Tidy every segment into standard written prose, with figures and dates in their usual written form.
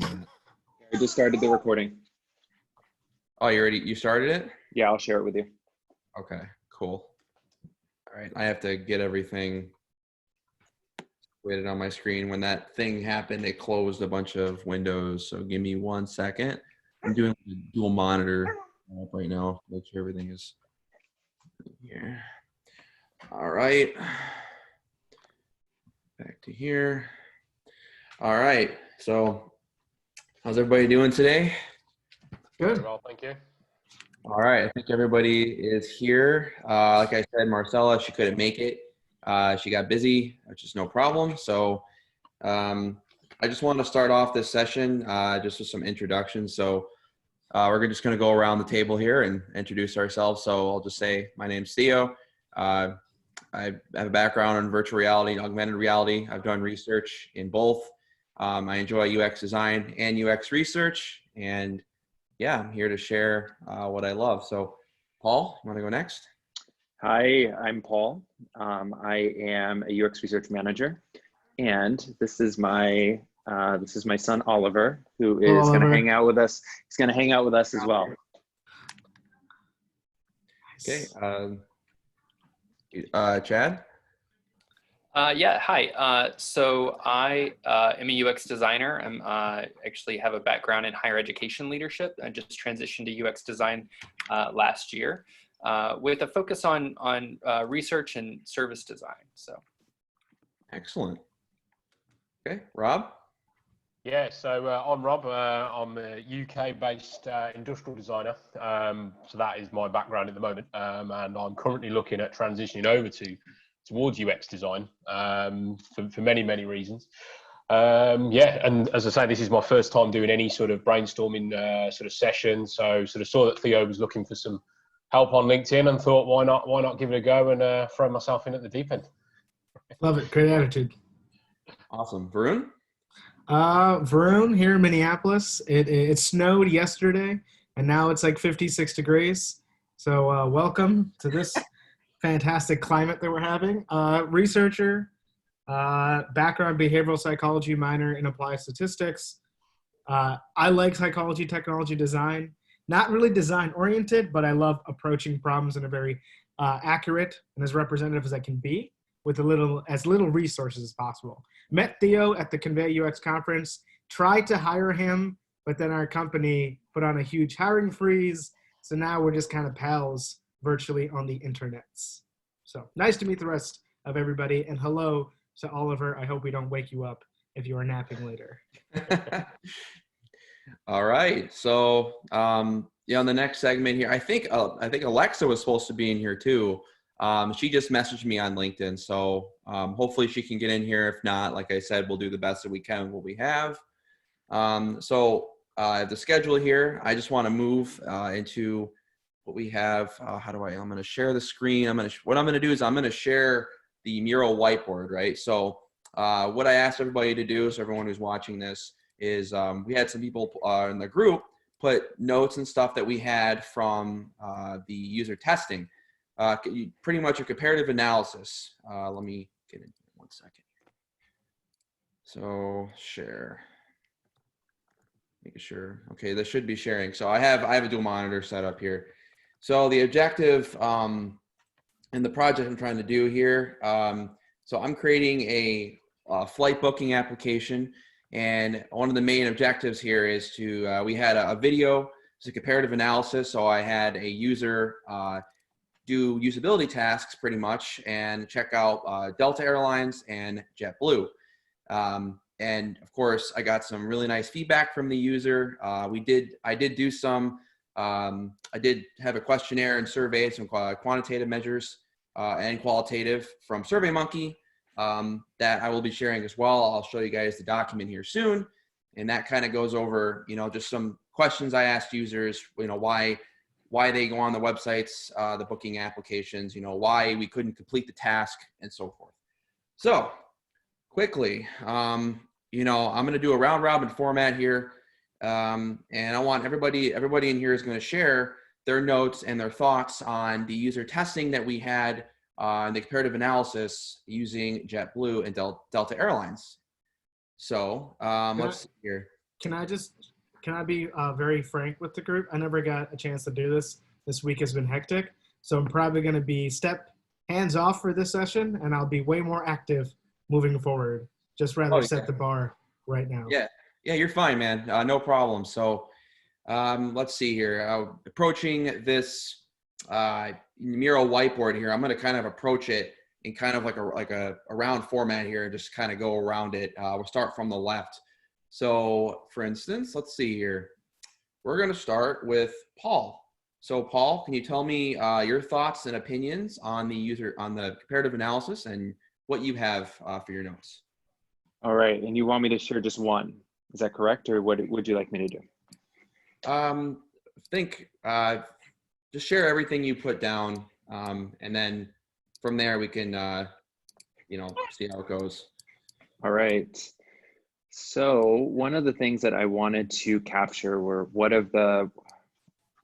I just started the recording. Oh, you started it? Yeah, I'll share it with you. Okay, cool. All right, I have to get everything situated on my screen. When that thing happened, it closed a bunch of windows. So give me 1 second. I'm doing a dual monitor right now. Make sure everything is here. All right. Back to here. All right. So how's everybody doing today? Good. Well, thank you. All right, I think everybody is here. Like I said, Marcella, she couldn't make it. She got busy, which is no problem. So I just wanted to start off this session just with some introductions. So we're just going to go around the table here and introduce ourselves. So I'll just say my name's Theo. I have a background in virtual reality and augmented reality. I've done research in both. I enjoy UX design and UX research, and yeah, I'm here to share what I love. So, Paul, you want to go next? Hi, I'm Paul. I am a UX research manager, and this is my son Oliver, who is going to hang out with us. He's going to hang out with us as well. Okay, Chad. Yeah, hi. So I am a UX designer. I actually have a background in higher education leadership. I just transitioned to UX design last year with a focus on research and service design. So, excellent. Okay, Rob. Yeah, so I'm Rob. I'm a UK-based industrial designer. So that is my background at the moment, and I'm currently looking at transitioning over towards UX design for many reasons. Yeah, and as I say, this is my first time doing any sort of brainstorming sort of session. So sort of saw that Theo was looking for some help on LinkedIn and thought, why not give it a go and throw myself in at the deep end. Love it. Great attitude. Awesome. Varun? Varun here in Minneapolis. It snowed yesterday, and now it's like 56 degrees. So welcome to this fantastic climate that we're having. Researcher, background behavioral psychology, minor in applied statistics. I like psychology, technology, design. Not really design oriented, but I love approaching problems in a very accurate and as representative as I can be, with as little resources as possible. Met Theo at the Convey UX conference, tried to hire him, but then our company put on a huge hiring freeze. So now we're just kind of pals virtually on the internets. So nice to meet the rest of everybody, and hello to Oliver. I hope we don't wake you up if you are napping later. All right. So yeah, on the next segment here, I think Alexa was supposed to be in here too. She just messaged me on LinkedIn, so hopefully she can get in here. If not, like I said, we'll do the best that we can with what we have. So the schedule here, I just want to move into what we have. I'm going to share the screen. What I'm going to do is I'm going to share the Miro whiteboard, right? So what I asked everybody to do, so everyone who's watching this, is we had some people in the group put notes and stuff that we had from the user testing. Pretty much a comparative analysis. Let me get in here 1 second. So share. Making sure. Okay, this should be sharing. So I have a dual monitor set up here. So the objective and the project I'm trying to do here. So I'm creating a flight booking application, and one of the main objectives here is to we had a video. It's a comparative analysis. So I had a user do usability tasks pretty much and check out Delta Airlines and JetBlue. And of course, I got some really nice feedback from the user. I did do some, I did have a questionnaire and survey, some quantitative measures and qualitative from SurveyMonkey that I will be sharing as well. I'll show you guys the document here soon. And that kind of goes over, just some questions I asked users, why they go on the websites, the booking applications, why we couldn't complete the task and so forth. So quickly, I'm going to do a round robin format here. And I want everybody in here is going to share their notes and their thoughts on the user testing that we had in the comparative analysis using JetBlue and Delta Airlines. So let's see here. can I be very frank with the group? I never got a chance to do this. This week has been hectic, so I'm probably going to be hands off for this session, and I'll be way more active moving forward. Just rather set the bar right now. Yeah, you're fine, man. No problem. So let's see here. Approaching this Miro whiteboard here, I'm going to kind of approach it in kind of like a round format here, and just kind of go around it. We'll start from the left. So for instance, let's see here. We're going to start with Paul. So Paul, can you tell me your thoughts and opinions on the comparative analysis and what you have for your notes? All right, and you want me to share just one? Is that correct, or what would you like me to do? Just share everything you put down, and then from there we can, see how it goes. All right. So one of the things that I wanted to capture were what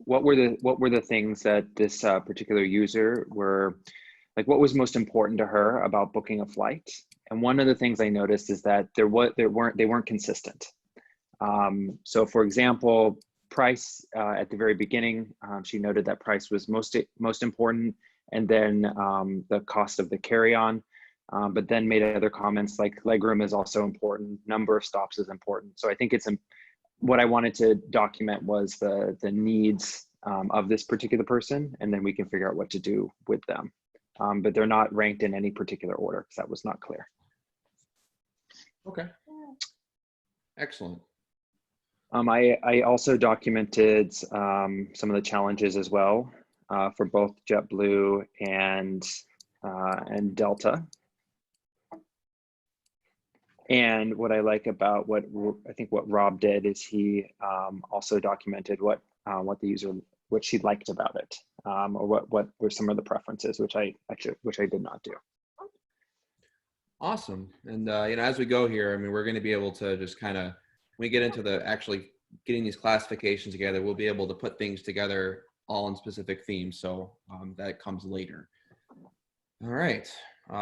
were the things that this particular user were like, what was most important to her about booking a flight. And one of the things I noticed is that they weren't consistent. So for example, price at the very beginning, she noted that price was most important, and then the cost of the carry-on, but then made other comments like legroom is also important, number of stops is important. So I think what I wanted to document was the needs of this particular person, and then we can figure out what to do with them. But they're not ranked in any particular order because that was not clear. Okay. Excellent. I also documented some of the challenges as well for both JetBlue and Delta. And what I like about what Rob did is he also documented what she liked about it, or what were some of the preferences, which I did not do. Awesome. And as we go here, I mean, we're going to be able to just kind of, when we get into the actually getting these classifications together, we'll be able to put things together all in specific themes. So that comes later. All right.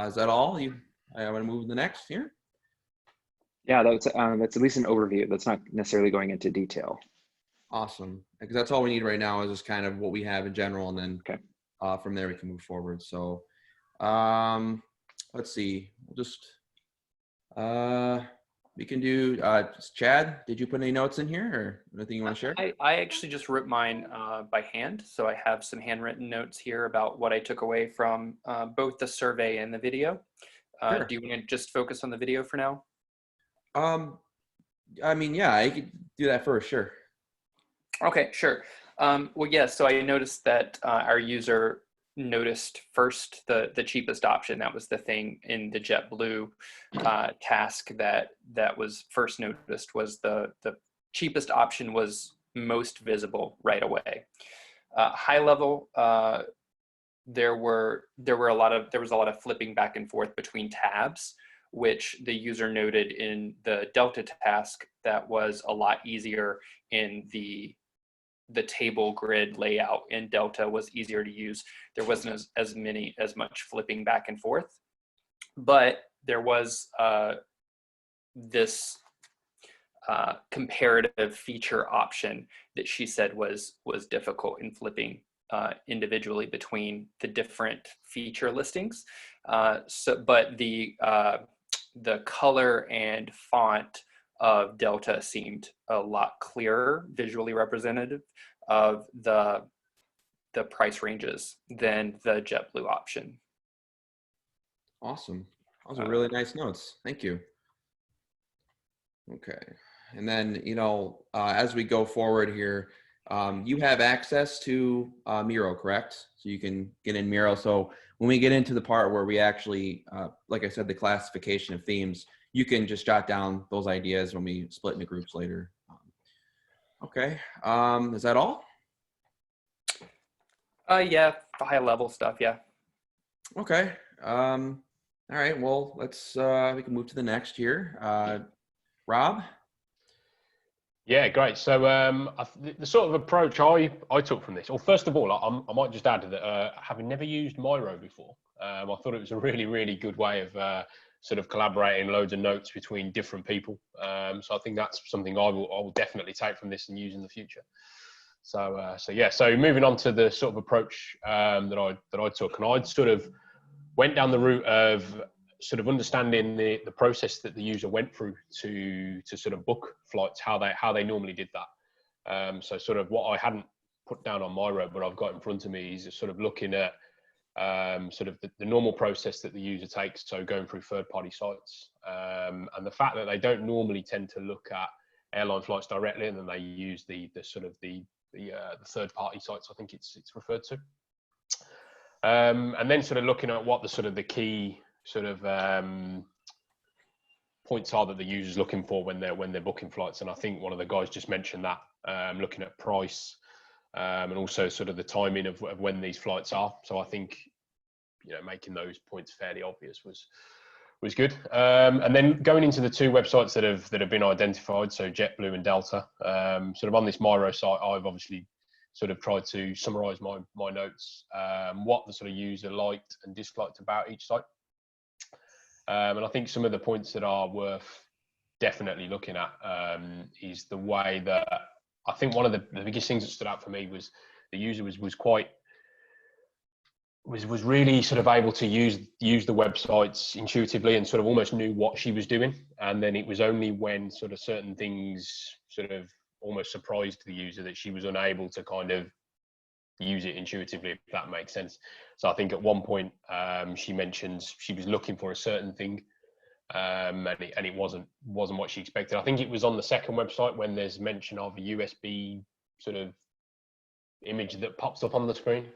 Is that all? I want to move to the next here. Yeah, that's at least an overview. That's not necessarily going into detail. Awesome. Because that's all we need right now is just kind of what we have in general, and then okay. From there we can move forward. So let's see. We'll just we can do Chad, did you put any notes in here or anything you want to share? I actually just wrote mine by hand. So I have some handwritten notes here about what I took away from both the survey and the video. Sure. Do you want to just focus on the video for now? I mean, yeah, I could do that first, sure. Okay, sure. Well, yeah, so I noticed that our user noticed first the cheapest option. That was the thing in the JetBlue task that was first noticed, was the cheapest option was most visible right away. High level, there was a lot of flipping back and forth between tabs, which the user noted in the Delta task that was a lot easier in the table grid layout in Delta was easier to use. There wasn't as much flipping back and forth, but there was this comparative feature option that she said was difficult in flipping individually between the different feature listings. But the color and font of Delta seemed a lot clearer, visually representative of the price ranges than the JetBlue option. Awesome. Those are really nice notes. Thank you. Okay. And then, as we go forward here, you have access to Miro, correct? So you can get in Miro. So when we get into the part where we actually, like I said, the classification of themes, you can just jot down those ideas when we split into groups later. Okay. Is that all? Yeah, high level stuff. Yeah. Okay. All right. Well, let's we can move to the next here. Rob. Yeah, great. So the sort of approach I took from this, well, first of all, I might just add that having never used Miro before, I thought it was a really, really good way of sort of collaborating loads of notes between different people. So I think that's something I will definitely take from this and use in the future. So yeah, so moving on to the sort of approach that I took, and I sort of went down the route of sort of understanding the process that the user went through to sort of book flights, how they normally did that. So sort of what I hadn't put down on Miro, but I've got in front of me is sort of looking at sort of the normal process that the user takes, so going through third-party sites, and the fact that they don't normally tend to look at airline flights directly, and then they use the sort of the third-party sites, I think it's referred to, and then sort of looking at what the key sort of points are that the user's looking for when they're booking flights. And I think one of the guys just mentioned that, looking at price, and also sort of the timing of when these flights are. So I think, you know, making those points fairly obvious was good. And then going into the two websites that have been identified, so JetBlue and Delta. Sort of on this Miro site, I've obviously sort of tried to summarize my notes, what the sort of user liked and disliked about each site. And I think some of the points that are worth definitely looking at is the way that, I think one of the biggest things that stood out for me was the user was really sort of able to use the websites intuitively and sort of almost knew what she was doing. And then it was only when sort of certain things sort of almost surprised the user that she was unable to kind of use it intuitively, if that makes sense. So I think at one point she mentions she was looking for a certain thing, and it wasn't what she expected. I think it was on the second website when there's mention of a USB sort of image that pops up on the screen,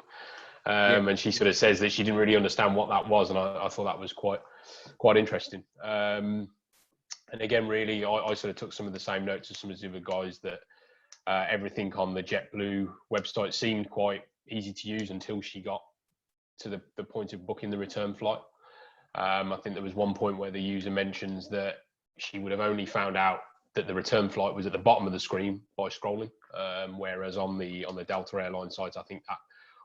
and she sort of says that she didn't really understand what that was, and I thought that was quite interesting. And again, really, I sort of took some of the same notes as some of the other guys, that everything on the JetBlue website seemed quite easy to use until she got to the point of booking the return flight. I think there was one point where the user mentions that she would have only found out that the return flight was at the bottom of the screen by scrolling, whereas on the Delta Airline site, I think that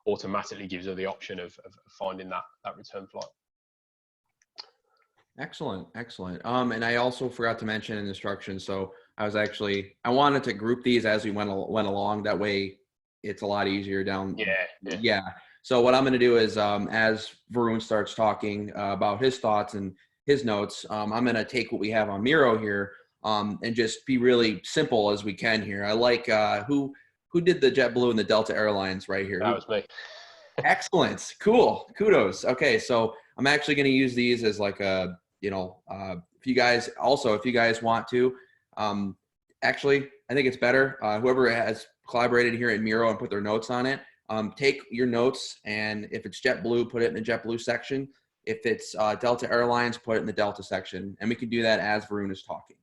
automatically gives her the option of finding that return flight. Excellent. And I also forgot to mention in instructions. So I wanted to group these as we went along. That way it's a lot easier down. Yeah. So what I'm going to do is, as Varun starts talking about his thoughts and his notes, I'm going to take what we have on Miro here, and just be really simple as we can here. I like, who did the JetBlue and the Delta Airlines right here? That was me. Excellent. Cool. Kudos. Okay. So I'm actually going to use these as like a, if you guys want to, actually, I think it's better. Whoever has collaborated here at Miro and put their notes on it, take your notes, and if it's JetBlue, put it in the JetBlue section. If it's Delta Airlines, put it in the Delta section, and we can do that as Varun is talking.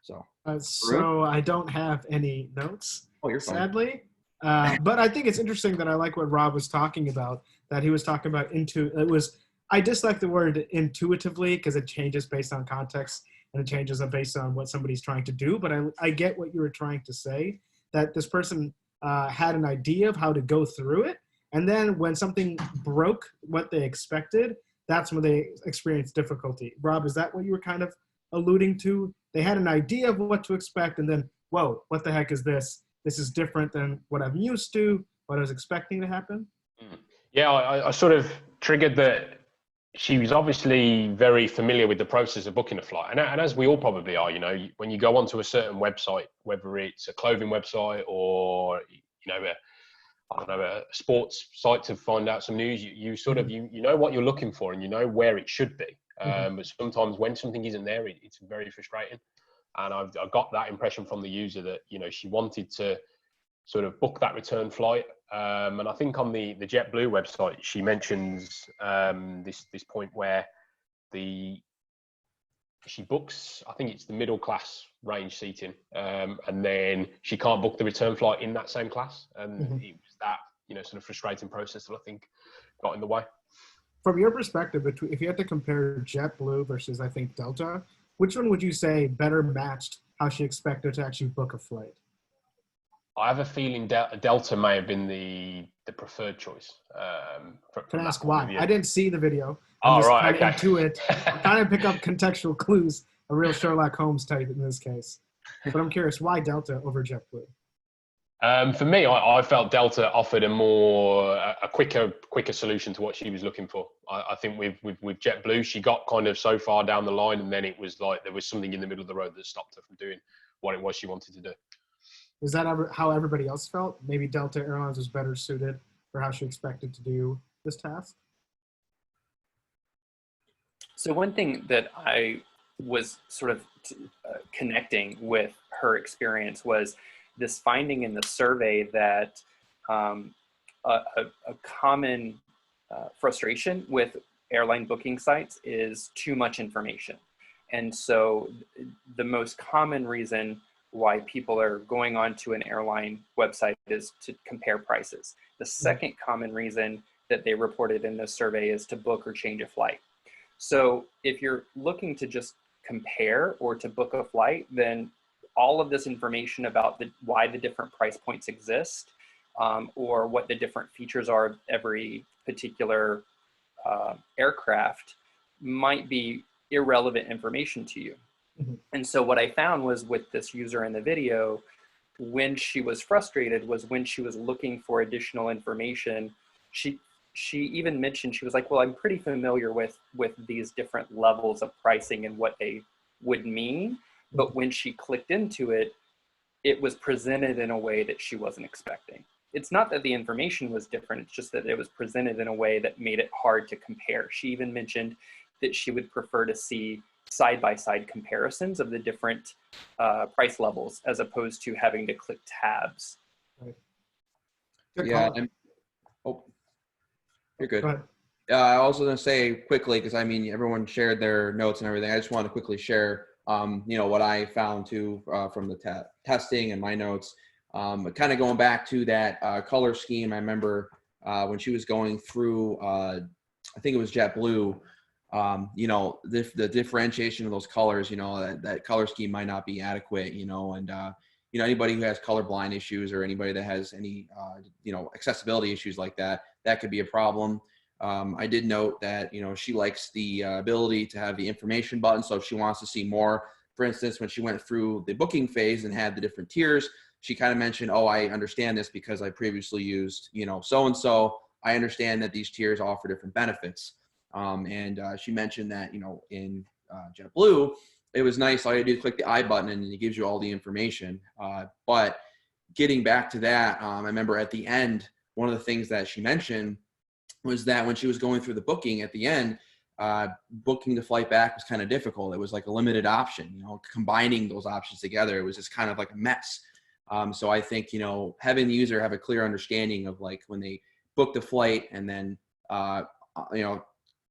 So, so I don't have any notes. Oh, you're fine. Sadly. But I think it's interesting that I like what Rob was talking about, that he was talking about I dislike the word intuitively because it changes based on context and it changes based on what somebody's trying to do. But I get what you were trying to say, that this person had an idea of how to go through it. And then when something broke what they expected, that's when they experienced difficulty. Rob, is that what you were kind of alluding to? They had an idea of what to expect, and then, whoa, what the heck is this? This is different than what I'm used to, what I was expecting to happen. Yeah, I sort of triggered that she was obviously very familiar with the process of booking a flight. And as we all probably are, when you go onto a certain website, whether it's a clothing website or, a sports site to find out some news, you sort of, you know what you're looking for and you know where it should be. But sometimes when something isn't there, it's very frustrating. And I got that impression from the user that, she wanted to sort of book that return flight. And I think on the JetBlue website, she mentions this point where she books, I think it's the middle class range seating, and then she can't book the return flight in that same class. And it was that, sort of frustrating process that I think got in the way. From your perspective, if you had to compare JetBlue versus, I think, Delta, which one would you say better matched how she expected to actually book a flight? I have a feeling Delta may have been the preferred choice. Can I ask why? I didn't see the video. I'm Oh, just right, kind of okay. into it. I'm trying to pick up contextual clues, a real Sherlock Holmes type in this case. But I'm curious, why Delta over JetBlue? For me, I felt Delta offered a quicker solution to what she was looking for. I think with JetBlue, she got kind of so far down the line, and then it was like there was something in the middle of the road that stopped her from doing what it was she wanted to do. Is that how everybody else felt? Maybe Delta Airlines was better suited for how she expected to do this task? So one thing that I was sort of connecting with her experience was this finding in the survey that a common frustration with airline booking sites is too much information. And so the most common reason why people are going onto an airline website is to compare prices. The second common reason that they reported in this survey is to book or change a flight. So if you're looking to just compare or to book a flight, then all of this information about why the different price points exist, or what the different features are of every particular aircraft might be irrelevant information to you. Mm-hmm. And so what I found was with this user in the video, when she was frustrated was when she was looking for additional information. She even mentioned, she was like, well, I'm pretty familiar with these different levels of pricing and what they would mean. But when she clicked into it, it was presented in a way that she wasn't expecting. It's not that the information was different, it's just that it was presented in a way that made it hard to compare. She even mentioned that she would prefer to see side-by-side comparisons of the different price levels as opposed to having to click tabs. Right. Yeah. Oh, you're good. Go ahead. I was going to say quickly, because I mean, everyone shared their notes and everything. I just want to quickly share, what I found too from the testing and my notes. Kind of going back to that color scheme. I remember when she was going through, I think it was JetBlue. The differentiation of those colors. That color scheme might not be adequate. And anybody who has colorblind issues or anybody that has any accessibility issues like that could be a problem. I did note that, she likes the ability to have the information button. So if she wants to see more, for instance, when she went through the booking phase and had the different tiers, she kind of mentioned, oh, I understand this because I previously used, so-and-so. I understand that these tiers offer different benefits. And she mentioned that, in JetBlue, it was nice. All you do is click the I button and it gives you all the information. But getting back to that, I remember at the end, one of the things that she mentioned was that when she was going through the booking at the end, booking the flight back was kind of difficult. It was like a limited option, combining those options together. It was just kind of like a mess. So I think, having the user have a clear understanding of like when they book the flight and then,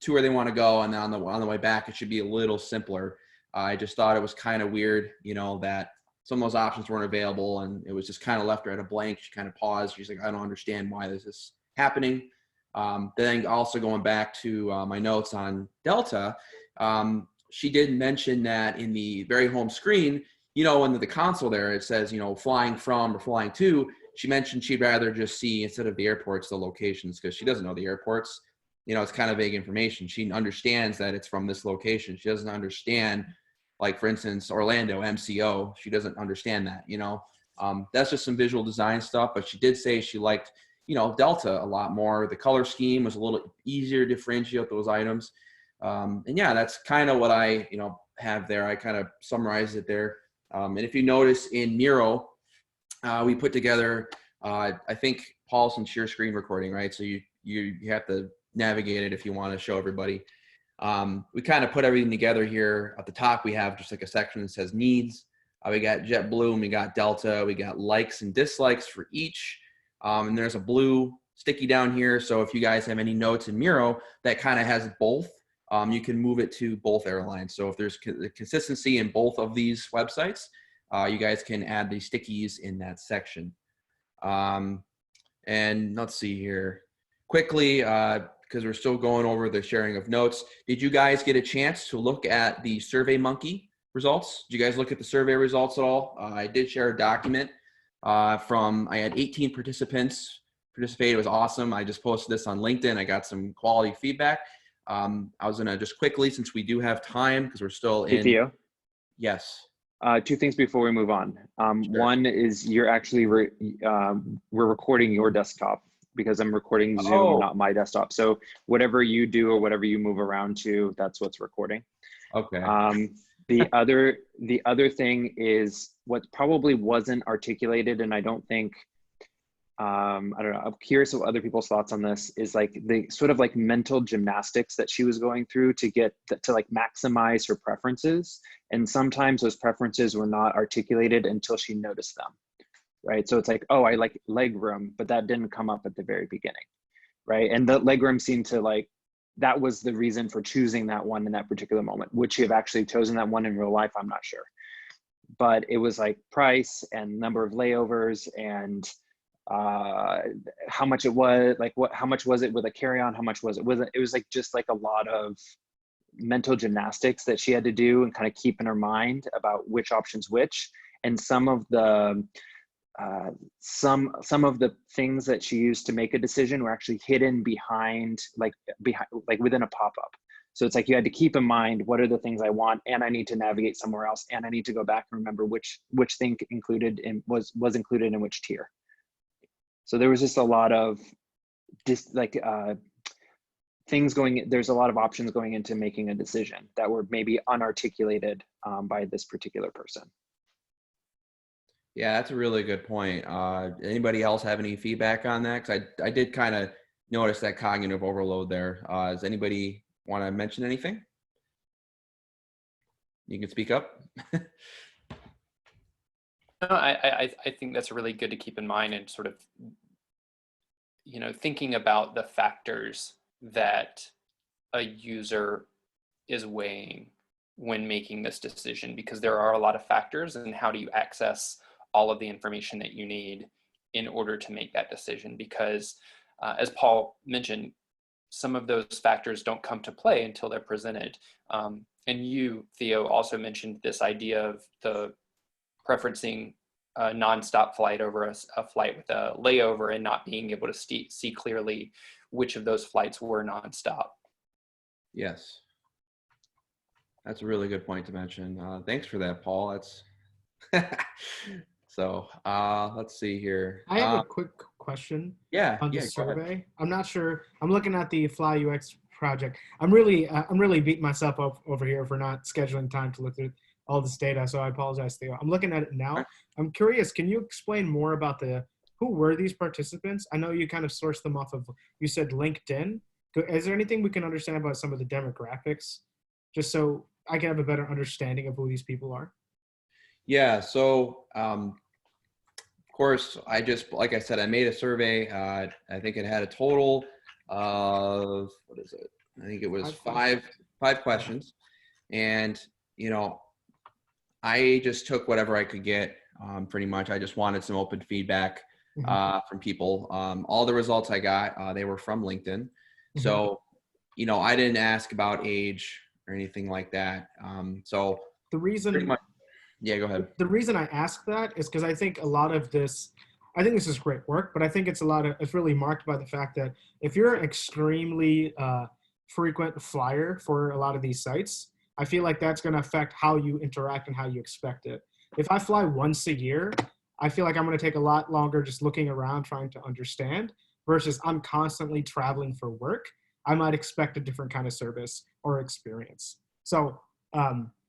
to where they want to go, and then on the way back, it should be a little simpler. I just thought it was kind of weird, that some of those options weren't available, and it was just kind of left her at a blank. She kind of paused. She's like, I don't understand why this is happening. Then also going back to my notes on Delta, she did mention that in the very home screen, in the console there, it says, flying from or flying to. She mentioned she'd rather just see, instead of the airports, the locations, because she doesn't know the airports. It's kind of vague information. She understands that it's from this location. She doesn't understand, like, for instance, Orlando, MCO. She doesn't understand that, That's just some visual design stuff. But she did say she liked, Delta a lot more. The color scheme was a little easier to differentiate those items. And yeah, that's kind of what I, have there. I kind of summarized it there. And if you notice in Miro, we put together, I think Paul's some share screen recording, right? So you have to navigate it if you want to show everybody. We kind of put everything together here. At the top, we have just like a section that says needs. We got JetBlue and we got Delta. We got likes and dislikes for each. And there's a blue sticky down here. So if you guys have any notes in Miro that kind of has both, you can move it to both airlines. So if there's consistency in both of these websites, you guys can add the stickies in that section. And let's see here quickly, because we're still going over the sharing of notes. Did you guys get a chance to look at the SurveyMonkey results? Did you guys look at the survey results at all? I did share a document I had 18 participants participate. It was awesome. I just posted this on LinkedIn. I got some quality feedback. I was gonna just quickly, since we do have time, because we're still in. Theo? Yes. Two things before we move on. Sure. One is you're actually, we're recording your desktop because I'm recording Zoom, Oh. not my desktop. So whatever you do or whatever you move around to, that's what's recording. Okay. The other thing is what probably wasn't articulated, and I don't think, I don't know, I'm curious of other people's thoughts on this, is like the sort of like mental gymnastics that she was going through to get to like maximize her preferences. And sometimes those preferences were not articulated until she noticed them, right? So it's like, oh, I like leg room, but that didn't come up at the very beginning, right? And the leg room seemed to like, that was the reason for choosing that one in that particular moment. Would she have actually chosen that one in real life? I'm not sure. But it was like price and number of layovers and how much it was, like how much was it with a carry-on, how much was it with it was like just like a lot of mental gymnastics that she had to do and kind of keep in her mind about which options which. And some of the things that she used to make a decision were actually hidden behind like within a pop-up. So it's like you had to keep in mind, what are the things I want, and I need to navigate somewhere else, and I need to go back and remember which thing included in was included in which tier. So there was just a lot of things going, there's a lot of options going into making a decision that were maybe unarticulated by this particular person. Yeah, that's a really good point. Anybody else have any feedback on that? Because I did kind of notice that cognitive overload there. Does anybody want to mention anything? You can speak up. No, I think that's really good to keep in mind, and sort of, you know, thinking about the factors that a user is weighing when making this decision, because there are a lot of factors, and how do you access all of the information that you need in order to make that decision? Because as Paul mentioned, some of those factors don't come to play until they're presented. And you, Theo, also mentioned this idea of the preferencing a nonstop flight over a flight with a layover, and not being able to see clearly which of those flights were nonstop. Yes. That's a really good point to mention. Thanks for that, Paul. That's so let's see here. I have a quick question on the survey. I'm not sure. I'm looking at the Fly UX project. I'm really beating myself up over here for not scheduling time to look through all this data, so I apologize, Theo. I'm looking at it now. I'm curious, can you explain more about who were these participants? I know you kind of sourced them off of, you said LinkedIn. Is there anything we can understand about some of the demographics, just so I can have a better understanding of who these people are? Yeah, so of course, like I said, I made a survey. I think it had a total of, what is it? I think it was five questions. And, you know, I just took whatever I could get, pretty much. I just wanted some open feedback from people. All the results I got, they were from LinkedIn. So, you know, I didn't ask about age or anything like that. So the reason, pretty much, yeah, go ahead. The reason I ask that is because I think a lot of this, I think this is great work, but I think it's really marked by the fact that if you're an extremely frequent flyer for a lot of these sites, I feel like that's going to affect how you interact and how you expect it. If I fly once a year, I feel like I'm going to take a lot longer just looking around trying to understand, versus I'm constantly traveling for work. I might expect a different kind of service or experience. So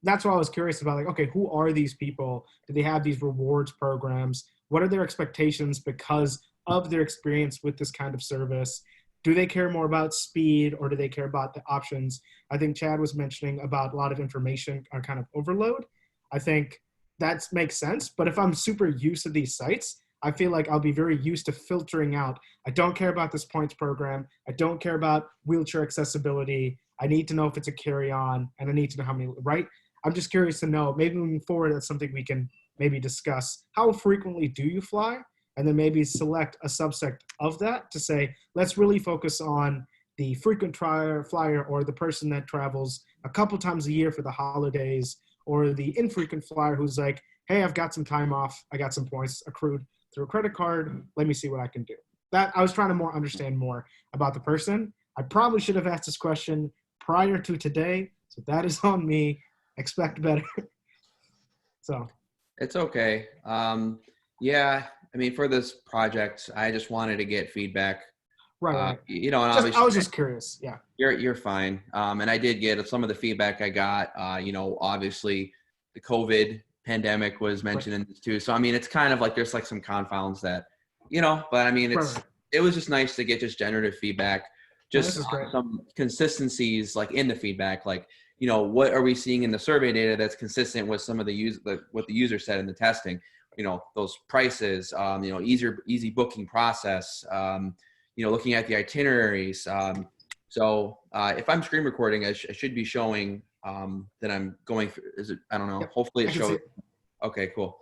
that's why I was curious about, like, okay, who are these people? Do they have these rewards programs? What are their expectations because of their experience with this kind of service? Do they care more about speed, or do they care about the options? I think Chad was mentioning about a lot of information or kind of overload. I think that makes sense. But if I'm super used to these sites, I feel like I'll be very used to filtering out. I don't care about this points program. I don't care about wheelchair accessibility. I need to know if it's a carry-on, and I need to know how many, right? I'm just curious to know, maybe moving forward, that's something we can maybe discuss. How frequently do you fly? And then maybe select a subset of that to say, let's really focus on the frequent flyer, or the person that travels a couple times a year for the holidays, or the infrequent flyer who's like, hey, I've got some time off. I got some points accrued through a credit card. Let me see what I can do. That I was trying to understand more about the person. I probably should have asked this question prior to today. So that is on me. Expect better. So it's okay. Yeah, I mean, for this project, I just wanted to get feedback. right. You know, and I was just curious. Yeah. You're fine. And I did get some of the feedback I got. You know, obviously the COVID pandemic was mentioned in this too. So I mean, it's kind of like there's like some confounds that, you know, but I mean, it was just nice to get just generative feedback, just some consistencies like in the feedback, like, you know, what are we seeing in the survey data that's consistent with some of what the user said in the testing, you know, those prices, you know, easy booking process, you know, looking at the itineraries. So if I'm screen recording, I should be showing that I'm going through. Is it? I don't know. Yep. Hopefully it shows. Okay, cool.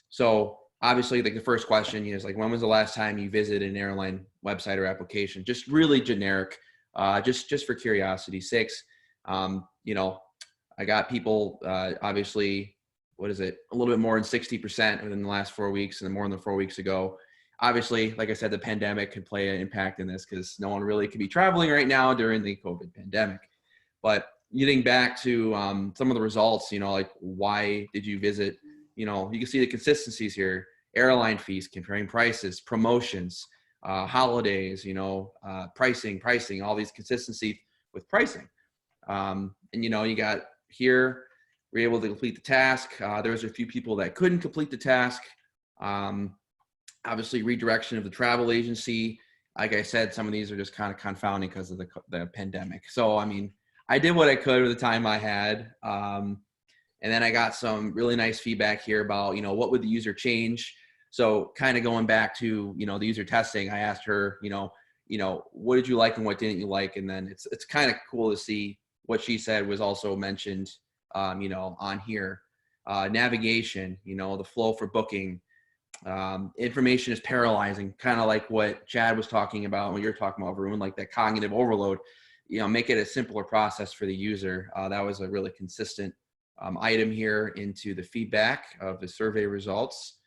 So obviously, like the first question is like, when was the last time you visited an airline website or application? Just really generic, just for curiosity's sakes. You know, I got people obviously, what is it? A little bit more than 60% within the last 4 weeks, and then more than 4 weeks ago. Obviously, like I said, the pandemic could play an impact in this because no one really could be traveling right now during the COVID pandemic. But getting back to some of the results, you know, like why did you visit? You know, you can see the consistencies here: airline fees, comparing prices, promotions, holidays, you know, pricing, all these consistency with pricing. And, you know, you got here, we're able to complete the task. There was a few people that couldn't complete the task. Obviously, redirection of the travel agency. Like I said, some of these are just kind of confounding because of the pandemic. So, I mean, I did what I could with the time I had. And then I got some really nice feedback here about, you know, what would the user change? So kind of going back to, you know, the user testing, I asked her, you know, what did you like and what didn't you like? And then it's kind of cool to see what she said was also mentioned, you know, on here. Navigation, you know, the flow for booking. Information is paralyzing, kind of like what Chad was talking about when you're talking about, Varun, like that cognitive overload. You know, make it a simpler process for the user. That was a really consistent item here into the feedback of the survey results.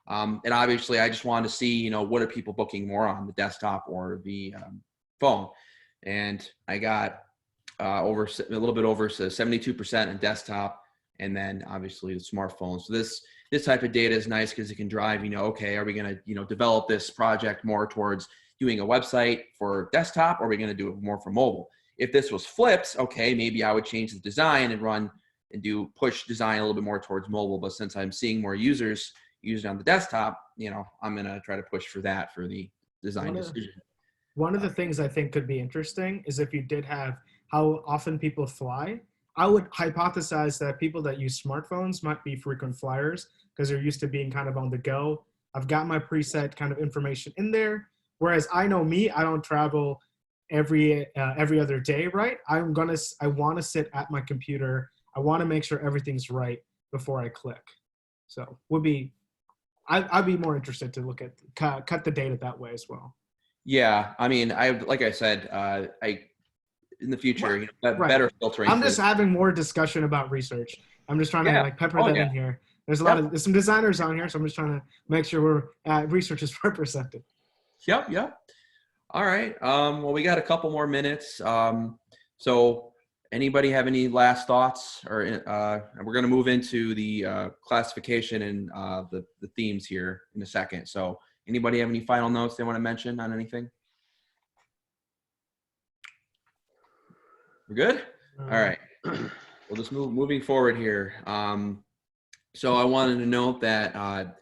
And obviously, I just wanted to see, you know, what are people booking more on, the desktop or the phone? And I got a little bit over 72% in desktop, and then obviously the smartphone. So this type of data is nice because it can drive, you know, okay, are we going to, you know, develop this project more towards doing a website for desktop, or are we going to do it more for mobile? If this was flipped, okay, maybe I would change the design and run and push design a little bit more towards mobile. But since I'm seeing more users use it on the desktop, you know, I'm going to try to push for that for the design decision. One of the things I think could be interesting is if you did have how often people fly. I would hypothesize that people that use smartphones might be frequent flyers because they're used to being kind of on the go. I've got my preset kind of information in there. Whereas I know me, I don't travel every other day, right? I want to sit at my computer. I want to make sure everything's right before I click. So I'd be more interested to look at cut the data that way as well. Yeah, I mean, like I said, in the future, you know, better filtering. I'm just having more discussion about research. I'm just trying to like pepper that in here. There's there's some designers on here, so I'm just trying to make sure research is represented. Yep. All right. Well, we got a couple more minutes. So anybody have any last thoughts, or we're going to move into the classification and the themes here in a second. So anybody have any final notes they want to mention on anything? We're good? All right. We'll just moving forward here. So I wanted to note that,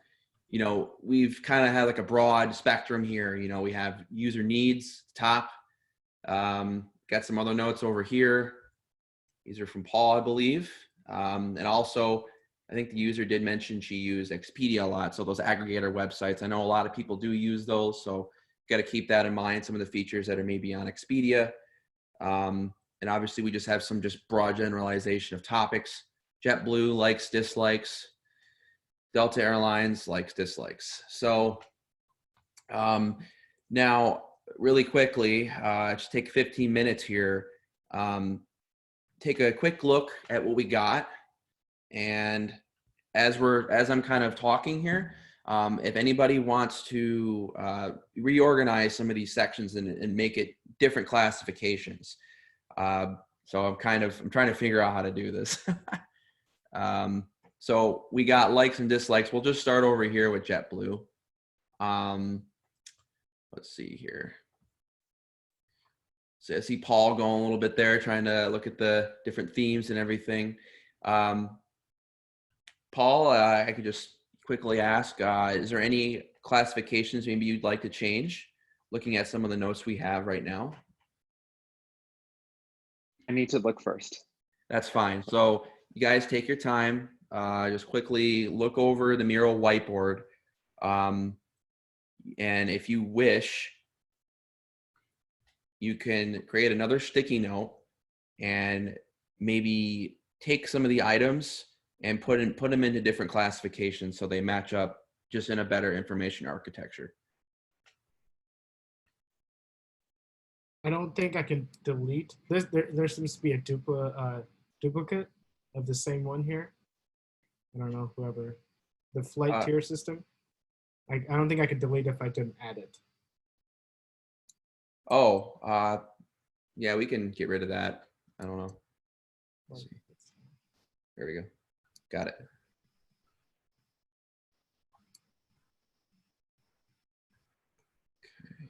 you know, we've kind of had like a broad spectrum here. You know, we have user needs, top. Got some other notes over here. These are from Paul, I believe. And also, I think the user did mention she used Expedia a lot. So those aggregator websites, I know a lot of people do use those. So got to keep that in mind, some of the features that are maybe on Expedia. And obviously we just have some broad generalization of topics. JetBlue likes, dislikes. Delta Airlines likes, dislikes. So now really quickly, just take 15 minutes here. Take a quick look at what we got and as I'm kind of talking here, if anybody wants to reorganize some of these sections and make it different classifications. So I'm trying to figure out how to do this. So we got likes and dislikes. We'll just start over here with JetBlue. Let's see here. So I see Paul going a little bit there, trying to look at the different themes and everything. Paul, I could just quickly ask, is there any classifications maybe you'd like to change, looking at some of the notes we have right now? I need to look first. That's fine. So you guys take your time. Just quickly look over the Mural whiteboard. And if you wish, you can create another sticky note and maybe take some of the items and put them into different classifications so they match up just in a better information architecture. I don't think I can delete this. There seems to be a duplicate of the same one here. I don't know, whoever. The flight tier system. I don't think I could delete if I didn't add it. Oh, yeah, we can get rid of that. I don't know. Let's see. There we go. Got it. Okay.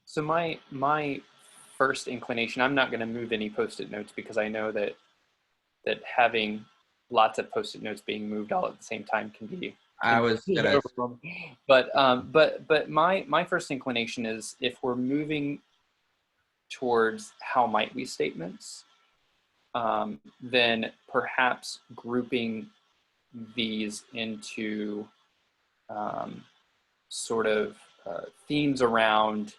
So my first inclination, I'm not going to move any post-it notes because I know that having lots of post-it notes being moved all at the same time can be. I was gonna. But my first inclination is, if we're moving towards how might we statements, then perhaps grouping these into sort of themes around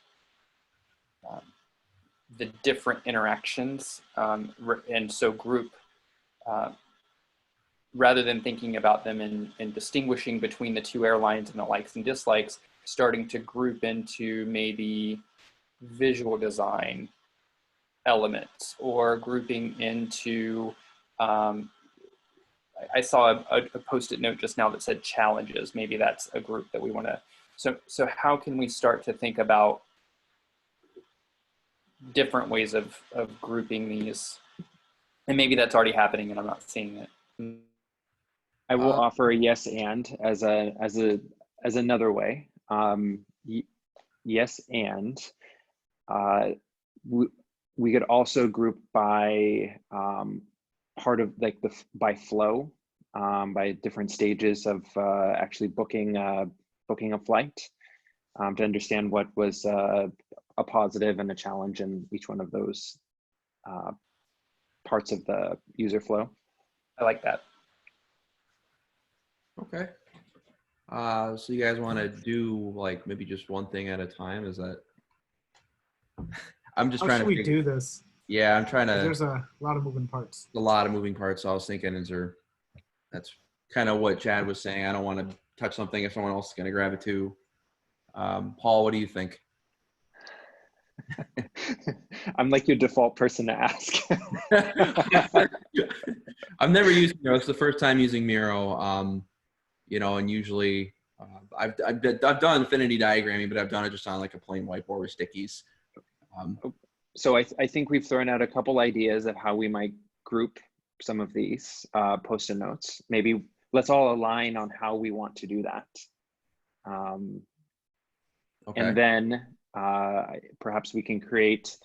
the different interactions, and so group, rather than thinking about them in distinguishing between the two airlines and the likes and dislikes, starting to group into maybe visual design elements, or grouping into, I saw a post-it note just now that said challenges. Maybe that's a group that we want to, so how can we start to think about different ways of grouping these? And maybe that's already happening and I'm not seeing it. I will offer a yes and as another way. Yes and we could also group by part of like by flow, by different stages of actually booking a flight, to understand what was a positive and a challenge in each one of those parts of the user flow. I like that. Okay. So you guys want to do like maybe just one thing at a time? Is that? I'm just trying to. How should we do this? Yeah, I'm trying to. There's a lot of moving parts. A lot of moving parts. So I was thinking, that's kind of what Chad was saying. I don't want to touch something if someone else is going to grab it too. Paul, what do you think? I'm like your default person to ask. I've never used Miro. It's the first time using Miro. And usually I've done Affinity diagramming, but I've done it just on like a plain whiteboard with stickies. So I think we've thrown out a couple ideas of how we might group some of these post-it notes. Maybe let's all align on how we want to do that. Okay. And then perhaps we can create,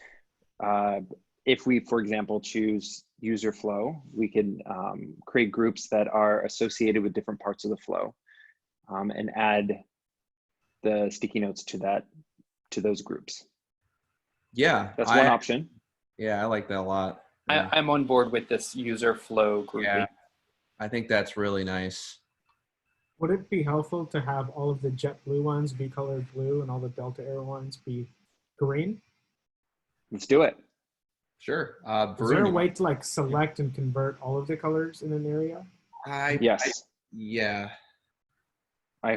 if we, for example, choose user flow, we can create groups that are associated with different parts of the flow, and add the sticky notes to those groups. Yeah, that's one option. Yeah, I like that a lot. Yeah. I'm on board with this user flow grouping. Yeah, I think that's really nice. Would it be helpful to have all of the JetBlue ones be colored blue and all the Delta Air ones be green? Let's do it. Sure. Is there a Varun, way to like select and convert all of the colors in an area? Yes. Yeah. I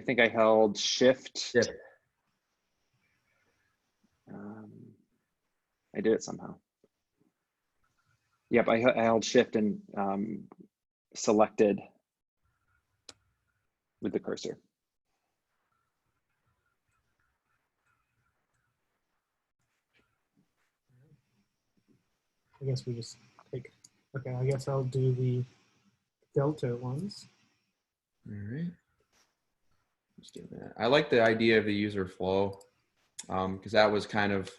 think I held shift. Yeah. I did it somehow. Yep, I held shift and selected with the cursor. I guess we just take, okay, I guess I'll do the Delta ones. All right. Just doing that. I like the idea of the user flow because that was kind of,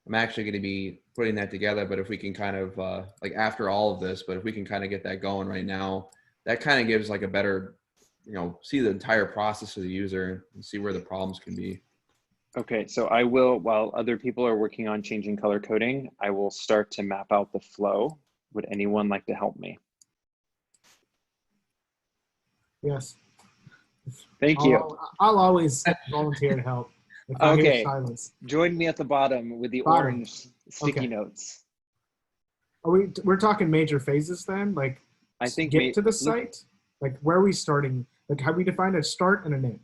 I'm actually going to be putting that together, but if we can kind of like after all of this, but if we can kind of get that going right now, that kind of gives like a better, see the entire process of the user and see where the problems can be. Okay, so I will, while other people are working on changing color coding, I will start to map out the flow. Would anyone like to help me? Yes. Thank you. I'll always volunteer to help. If I hear silence. Join me at the bottom with the orange sticky notes. We're talking major phases then? Like I think get to the site? Like where are we starting? Like how we define a start and an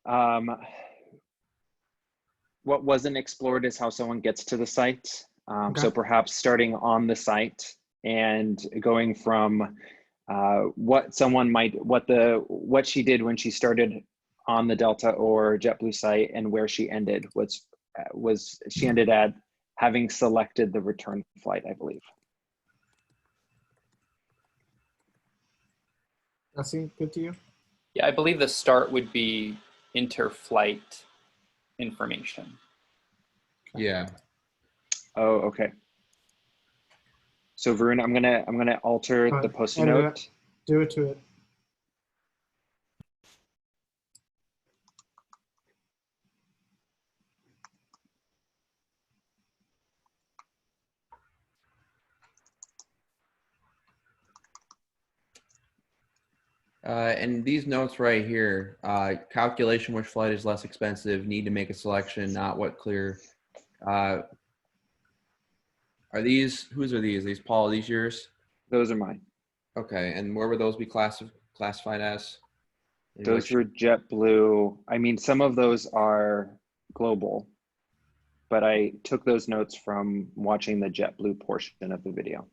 end? What wasn't explored is how someone gets to the site. So perhaps starting on the site and going from what she did when she started on the Delta or JetBlue site and where she ended was she ended at having selected the return flight, I believe. That seems good to you? Yeah, I believe the start would be inter-flight information. Yeah. Oh, okay. So Varun, I'm gonna alter the post-it note. Do it to it. And these notes right here, calculation which flight is less expensive, need to make a selection, not what clear. Are these, whose are these? These, Paul, are these yours? Those are mine. Okay, and where would those be classified as? Those were JetBlue. I mean, some of those are global, but I took those notes from watching the JetBlue portion of the video.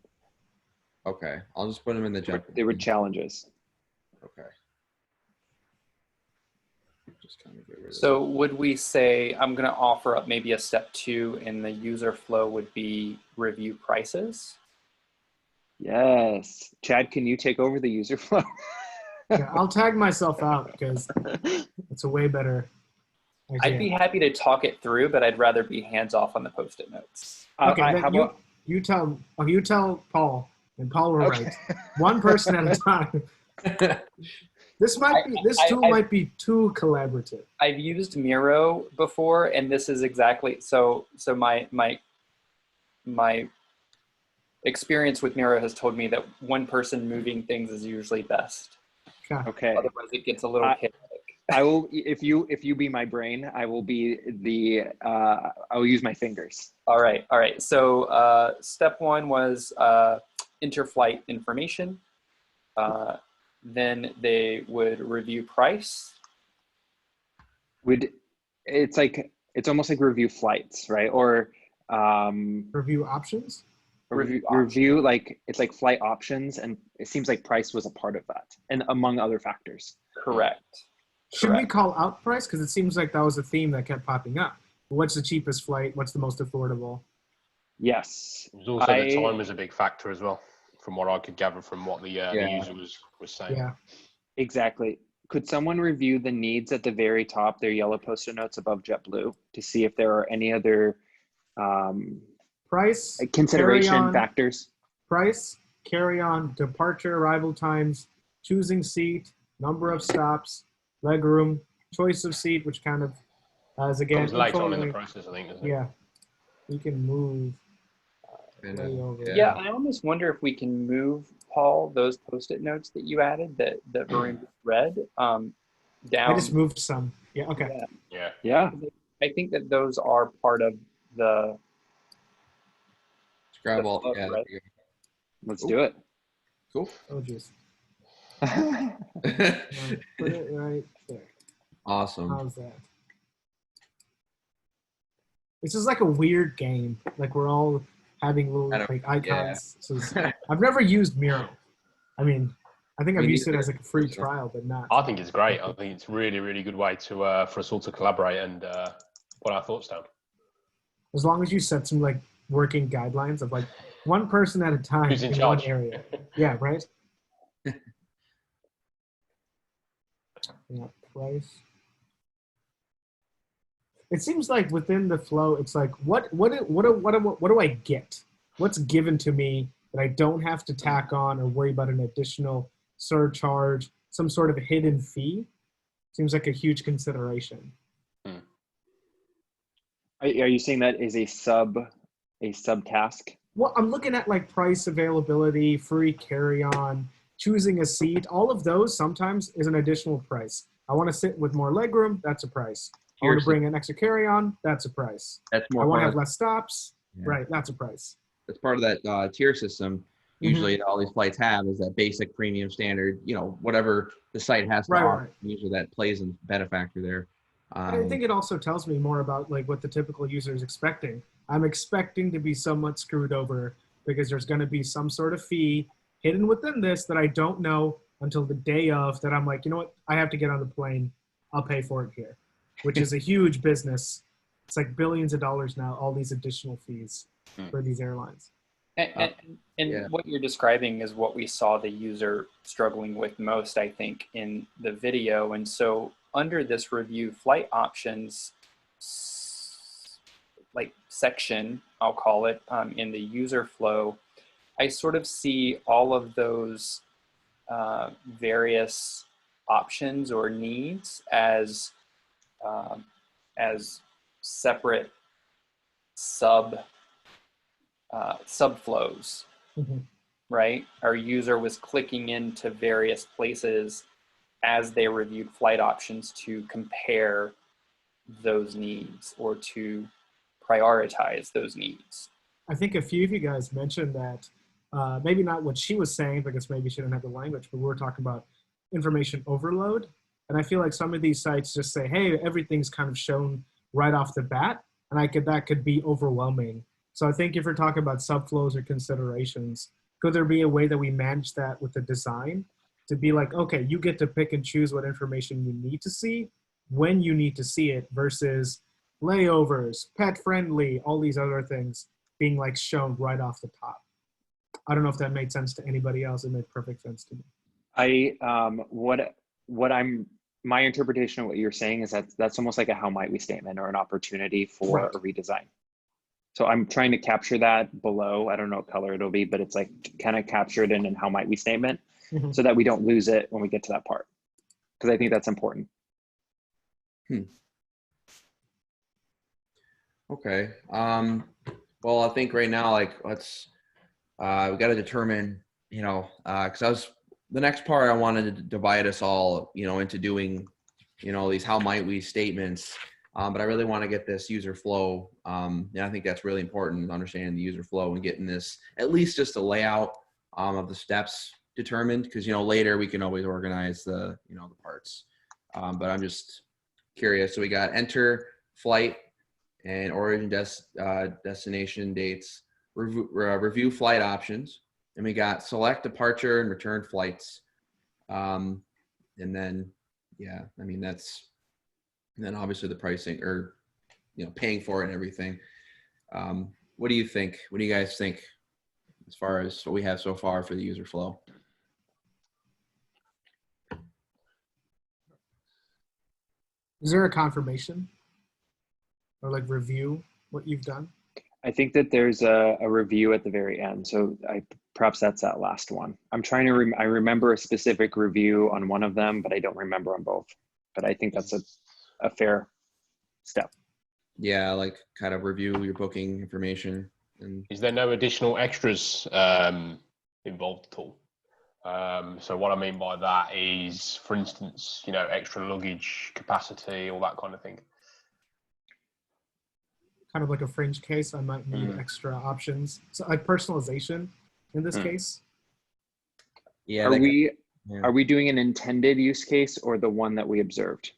Okay, I'll just put them in the JetBlue. They were challenges. Okay. Just kind of get rid of So would we say, I'm going to offer up maybe a step 2 in the user flow would be review prices? Yes. Chad, can you take over the user flow? Yeah, I'll tag myself out because it's a way better idea. I'd be happy to talk it through, but I'd rather be hands-off on the post-it notes. Okay, you tell Paul, and Paul will write. One person at a time. This tool might be too collaborative. I've used Miro before, and this is exactly so my experience with Miro has told me that one person moving things is usually best. Okay. Otherwise, it gets a little chaotic. I will, if you be my brain, I will be I will use my fingers. All right. So step 1 was inter-flight information. Then they would review price. It's almost like review flights, right? Or review options. Review like it's like flight options, and it seems like price was a part of that, and among other factors. Correct. Should we call out price? Because it seems like that was a theme that kept popping up. What's the cheapest flight? What's the most affordable? Yes. There's also the time is a big factor as well, from what I could gather from what the user was saying. Yeah. Exactly. Could someone review the needs at the very top, their yellow post-it notes above JetBlue, to see if there are any other price consideration factors? Price, carry-on, departure, arrival times, choosing seat, number of stops, legroom, choice of seat, which kind of has again comes later on in the process, I think. Isn't it? Yeah, you can move. Layover. Yeah, I almost wonder if we can move, Paul, those post-it notes that you added that Varun just read down. I just moved some. Yeah. Okay. Yeah. I think that those are part of the. Grab all. flow, Yeah. right? Let's do it. Cool. Oh, jeez. Put it right there. Awesome. How's that? This is like a weird game. Like we're all having little like icons. So I've never used Miro. I mean, I think I've used it as like a free trial, but not. I think it's great. I think it's really, really good way to for us all to collaborate and put our thoughts down. As long as you set some like working guidelines of like one person at a time Who's in in charge? one area. Yeah, right? Yeah, price. It seems like within the flow, it's like what do I get? What's given to me that I don't have to tack on or worry about an additional surcharge, some sort of a hidden fee? Seems like a huge consideration. Are you saying that is a sub task? Well, I'm looking at like price, availability, free carry-on, choosing a seat. All of those sometimes is an additional price. I want to sit with more legroom, that's a price. I want to bring an extra carry-on, that's a price. That's more. I want to have less stops, Yeah. right? That's a price. That's part of that tier system. Usually, all these flights have is that basic, premium, standard. You know, whatever the site has to offer. Right. Usually, that plays in benefactor there. I think it also tells me more about like what the typical user is expecting. I'm expecting to be somewhat screwed over because there's going to be some sort of fee hidden within this that I don't know until the day of, that I'm like, you know what, I have to get on the plane. I'll pay for it here, which is a huge business. It's like billions of dollars now, all these additional fees for these airlines. And what you're describing is what we saw the user struggling with most, I think, in the video. And so under this review flight options like section, I'll call it, in the user flow, I sort of see all of those various options or needs as separate subflows, right? Our user was clicking into various places as they reviewed flight options to compare those needs or to prioritize those needs. I think a few of you guys mentioned that, maybe not what she was saying because maybe she didn't have the language, but we were talking about information overload. And I feel like some of these sites just say, hey, everything's kind of shown right off the bat, and that could be overwhelming. So I think if we're talking about subflows or considerations, could there be a way that we manage that with the design to be like, okay, you get to pick and choose what information you need to see when you need to see it versus layovers, pet friendly, all these other things being like shown right off the top. I don't know if that made sense to anybody else. It made perfect sense to me. My interpretation of what you're saying is that that's almost like a how might we statement or an opportunity for a redesign. So I'm trying to capture that below. I don't know what color it'll be, but it's like kind of captured in how might we statement so that we don't lose it when we get to that part. Because I think that's important. Okay. Well, I think right now, like, we got to determine, because the next part I wanted to divide us all, into doing, these how might we statements. But I really want to get this user flow. And I think that's really important, understanding the user flow and getting this, at least just a layout of the steps determined, because, later we can always organize the, the parts. But I'm just curious. So we got enter, flight, and origin destination dates, review flight options, and we got select departure and return flights. And then, and then obviously the pricing or, paying for it and everything. What do you think? What do you guys think as far as what we have so far for the user flow? Is there a confirmation or like review what you've done? I think that there's a review at the very end. So perhaps that's that last one. I'm trying to, I remember a specific review on one of them, but I don't remember on both. But I think that's a fair step. Yeah, like kind of review your booking information. And is there no additional extras involved at all? So what I mean by that is, for instance, you know, extra luggage capacity, all that kind of thing. Kind of like a fringe case, I might need extra options. So like personalization in this case. yeah, Are we doing an intended use case or the one that we observed?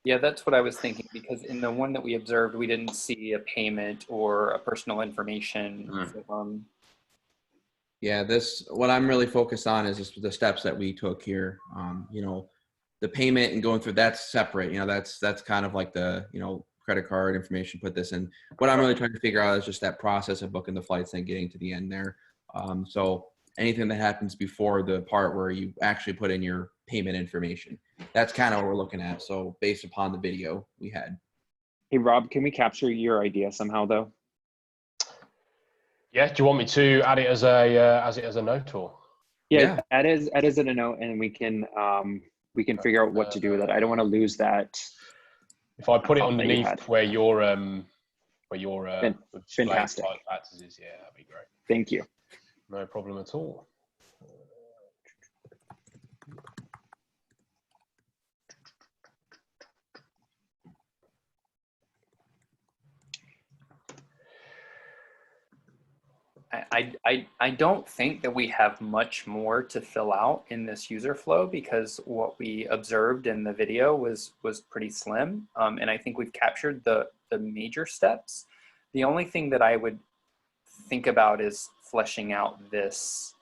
Yeah, that's what I was thinking, because in the one that we observed, we didn't see a payment or a personal information form. Yeah, what I'm really focused on is just the steps that we took here. You know, the payment and going through, that's separate. You know, that's kind of like the, you know, credit card information, put this in. What I'm really trying to figure out is just that process of booking the flights and getting to the end there. So anything that happens before the part where you actually put in your payment information, that's kind of what we're looking at. So based upon the video we had. Hey, Rob, can we capture your idea somehow though? Yeah, do you want me to add it as a note, or? Yeah, add as in a note, and we can figure out what to do with it. I don't want to lose that. If I put it underneath where your fantastic type factors is, yeah, that'd be great. Thank you. No problem at all. I don't think that we have much more to fill out in this user flow, because what we observed in the video was pretty slim, and I think we've captured the major steps. The only thing that I would think about is fleshing out this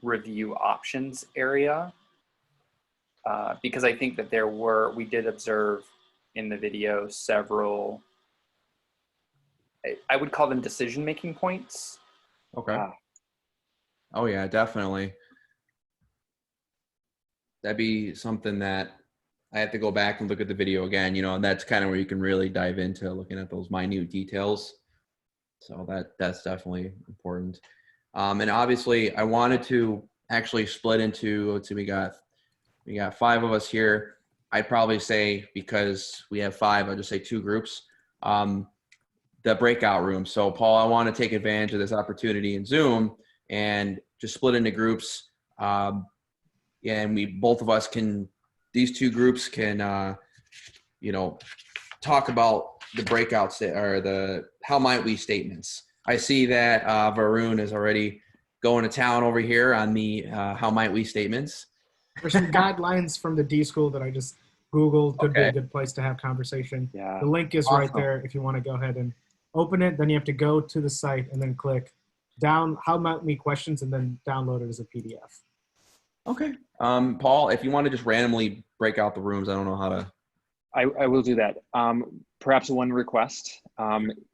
review options area, because I think that we did observe in the video several, I would call them decision-making points. Okay. Oh yeah, definitely. That'd be something that I have to go back and look at the video again, you know, and that's kind of where you can really dive into looking at those minute details. So that's definitely important. And obviously I wanted to actually split into, let's see, we got 5 of us here. I'd probably say, because we have 5, I'll just say 2 groups. The breakout room. So Paul, I want to take advantage of this opportunity in Zoom and just split into groups. And both of us can, these 2 groups can, you know, talk about the breakouts or the how might we statements. I see that Varun is already going to town over here on the how might we statements. There's some guidelines from the D school that I just Googled. Could be a good place to have conversation. Yeah. The link is right there if you want to go ahead and open it. Then you have to go to the site and then click down how might we questions and then download it as a PDF. Okay. Paul, if you want to just randomly break out the rooms, I don't know how to. I will do that. Perhaps one request.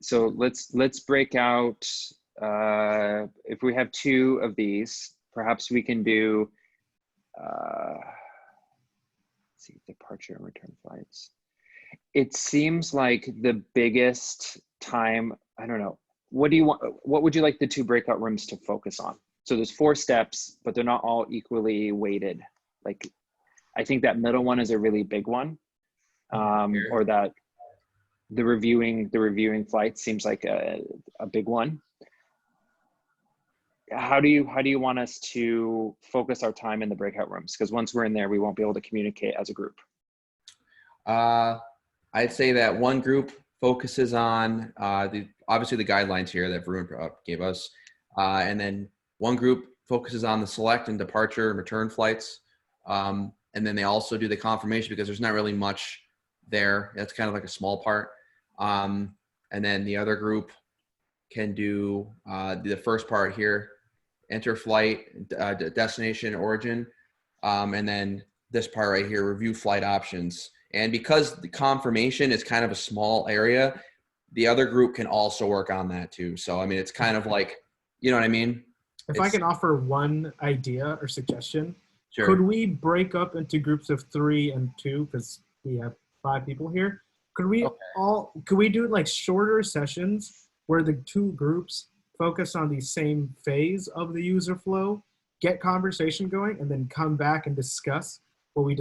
So let's break out, if we have 2 of these, perhaps we can do, let's see, departure and return flights. It seems like the biggest time, I don't know, what would you like the 2 breakout rooms to focus on? So there's 4 steps, but they're not all equally weighted. Like, I think that middle one is a really big one. Or that the reviewing flights seems like a big one. How do you want us to focus our time in the breakout rooms? Because once we're in there, we won't be able to communicate as a group. I'd say that one group focuses on obviously the guidelines here that Varun gave us, and then one group focuses on the select and departure and return flights, and then they also do the confirmation, because there's not really much there. That's kind of like a small part. And then the other group can do the first part here, enter flight, destination, origin, and then this part right here, review flight options. And because the confirmation is kind of a small area, the other group can also work on that too. So, I mean, it's kind of like, you know what I mean? If I can offer one idea or suggestion, sure. Could we break up into groups of 3 and 2, because we have 5 people here? Could we do like shorter sessions where the 2 groups focus on the same phase of the user flow, get conversation going, and then come back and discuss what we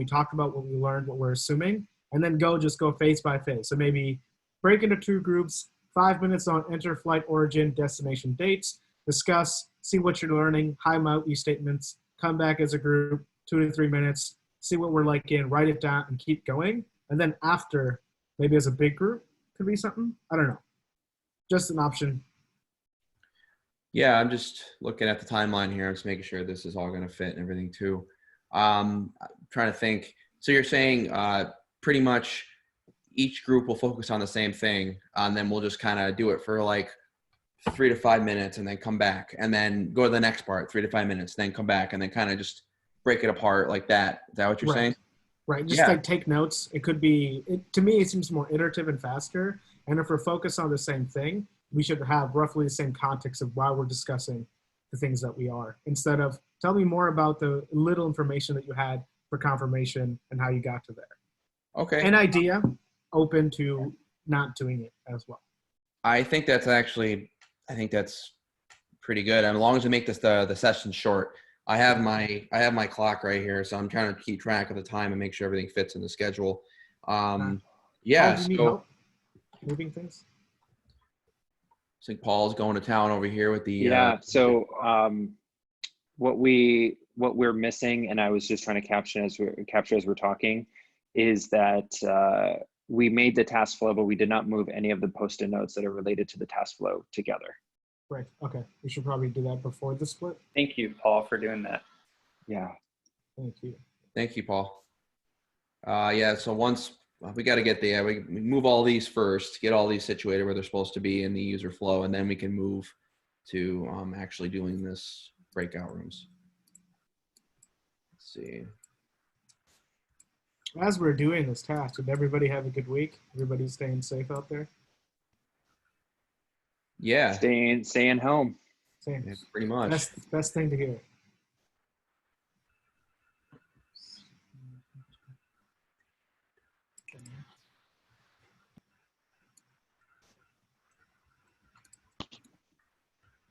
talked about, what we learned, what we're assuming, and then just go phase by phase. So maybe break into 2 groups, 5 minutes on enter flight origin, destination dates, discuss, see what you're learning, time out these statements, come back as a group, 2 to 3 minutes, see what we're liking, write it down, and keep going. And then after, maybe as a big group, could be something. I don't know. Just an option. Yeah, I'm just looking at the timeline here. I'm just making sure this is all going to fit and everything too. I'm trying to think. So you're saying pretty much each group will focus on the same thing, and then we'll just kind of do it for like 3 to 5 minutes and then come back and then go to the next part, 3 to 5 minutes, then come back and then kind of just break it apart like that. Is that what you're saying? Right. Just like take notes. It could be, to me, it seems more iterative and faster. And if we're focused on the same thing, we should have roughly the same context of why we're discussing the things that we are, instead of tell me more about the little information that you had for confirmation and how you got to there. Okay. An idea, open to not doing it as well. I think that's pretty good. And as long as we make this the session short. I have my clock right here, so I'm trying to keep track of the time and make sure everything fits in the schedule. Yeah. Do you need help moving things? I think Paul's going to town over here with the. Yeah. So what we're missing, and I was just trying to capture as we're talking, is that we made the task flow, but we did not move any of the post-it notes that are related to the task flow together. Right. Okay. We should probably do that before the split. Thank you, Paul, for doing that. Yeah. Thank you. Thank you, Paul. Yeah. So once we got to get there, we move all these first, get all these situated where they're supposed to be in the user flow, and then we can move to actually doing this breakout rooms. Let's see. As we're doing this task, did everybody have a good week? Everybody staying safe out there? Yeah. Staying home. Same. Yeah, pretty much. Best thing to hear.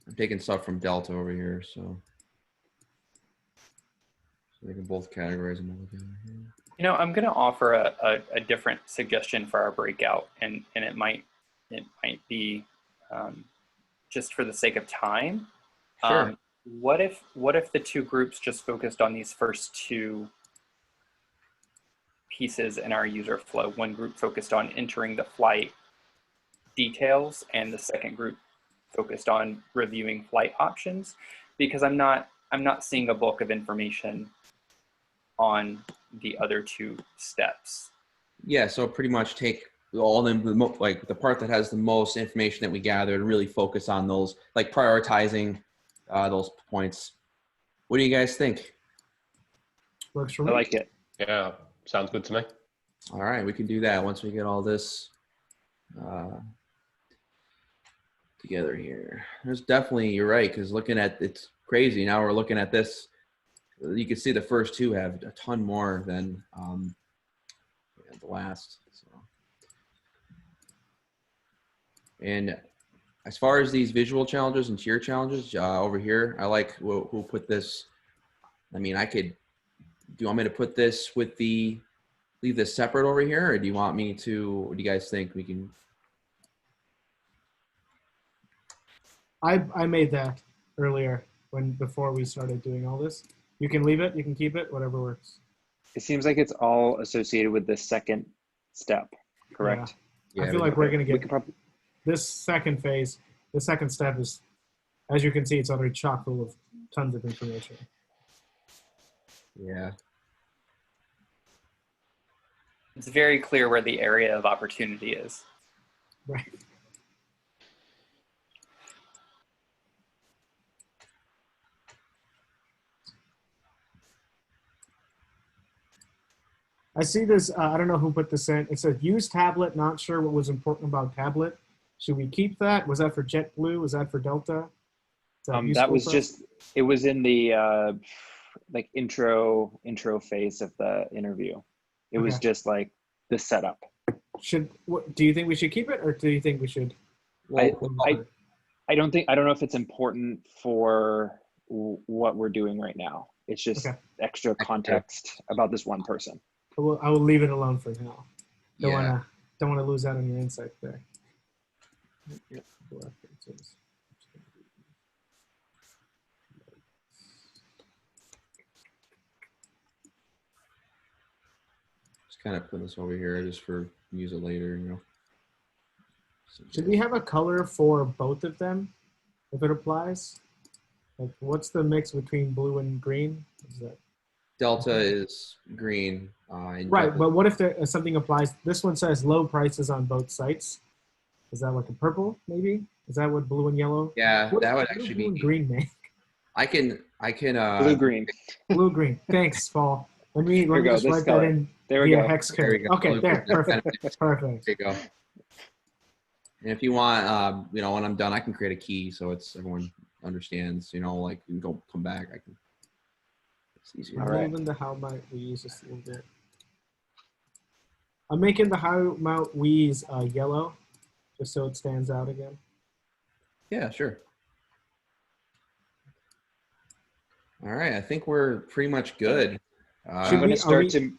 I'm taking stuff from Delta over here, so they can both categorize them all together here. You know, I'm going to offer a different suggestion for our breakout, and it might be just for the sake of time. Sure. What if the two groups just focused on these first two pieces in our user flow? One group focused on entering the flight details, and the second group focused on reviewing flight options, because I'm not seeing a bulk of information on the other two steps. Yeah, so pretty much take all them, like the part that has the most information that we gathered, and really focus on those, like prioritizing those points. What do you guys think? Works for me. I like it. Yeah, sounds good to me. All right, we can do that once we get all this together here. There's definitely, you're right, because looking at, it's crazy. Now we're looking at this. You can see the first two have a ton more than the last. So. And as far as these visual challenges and tier challenges over here, I like who put this. I mean, do you want me to put this with leave this separate over here, or do you want me to, what do you guys think we can? I made that earlier before we started doing all this. You can leave it, you can keep it, whatever works. It seems like it's all associated with the second step, correct? Yeah. I feel like we're going to get probably, this second phase. The second step is, as you can see, it's already chock full of tons of information. Yeah. It's very clear where the area of opportunity is. Right. I see this, I don't know who put this in. It says use tablet, not sure what was important about tablet. Should we keep that? Was that for JetBlue? Was that for Delta? that was just, it was in the like intro phase of the interview. It was just like the setup. Do you think we should keep it, or do you think we should? I don't know if it's important for what we're doing right now. It's just extra context about this one person. I will leave it alone for now. Don't Yeah. want to lose out on your insight there. Yep, references. Just kind of put this over here just for use it later, you know. Should we have a color for both of them if it applies? Like, what's the mix between blue and green? Is that Delta is green. And right? Delta, But what if there, something applies? This one says low prices on both sites. Is that like a purple? Maybe is that what blue and yellow? yeah, What that would do actually blue and be. green make? I can. Blue green. Blue green. Thanks, Paul. Let me Here we go, just this write that color. in There we via go. hex There code. we go. Okay, Blue there. green. Perfect. Perfect. There you go. And if you want, you know, when I'm done, I can create a key so it's everyone understands. You know, like you can come back. I can. It's easier. All right. Removing the how might we use this a little bit. I'm making the how might we use yellow, just so it stands out again. Yeah, sure. All right, I think we're pretty much good. I'm going to start to.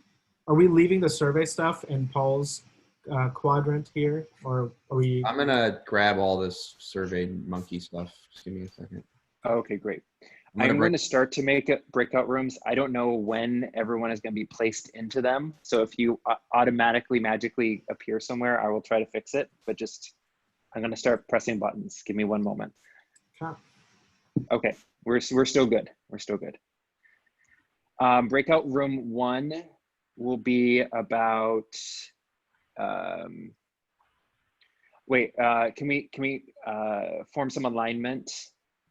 Are we leaving the survey stuff in Paul's quadrant here, or are we? I'm gonna grab all this survey monkey stuff. Just give me a second. Okay, great. I'm going to start to make it breakout rooms. I don't know when everyone is going to be placed into them. So if you automatically magically appear somewhere, I will try to fix it. But just, I'm going to start pressing buttons. Give me one moment. Sure. Okay, we're still good. We're still good. Breakout room 1 will be about. Can we form some alignment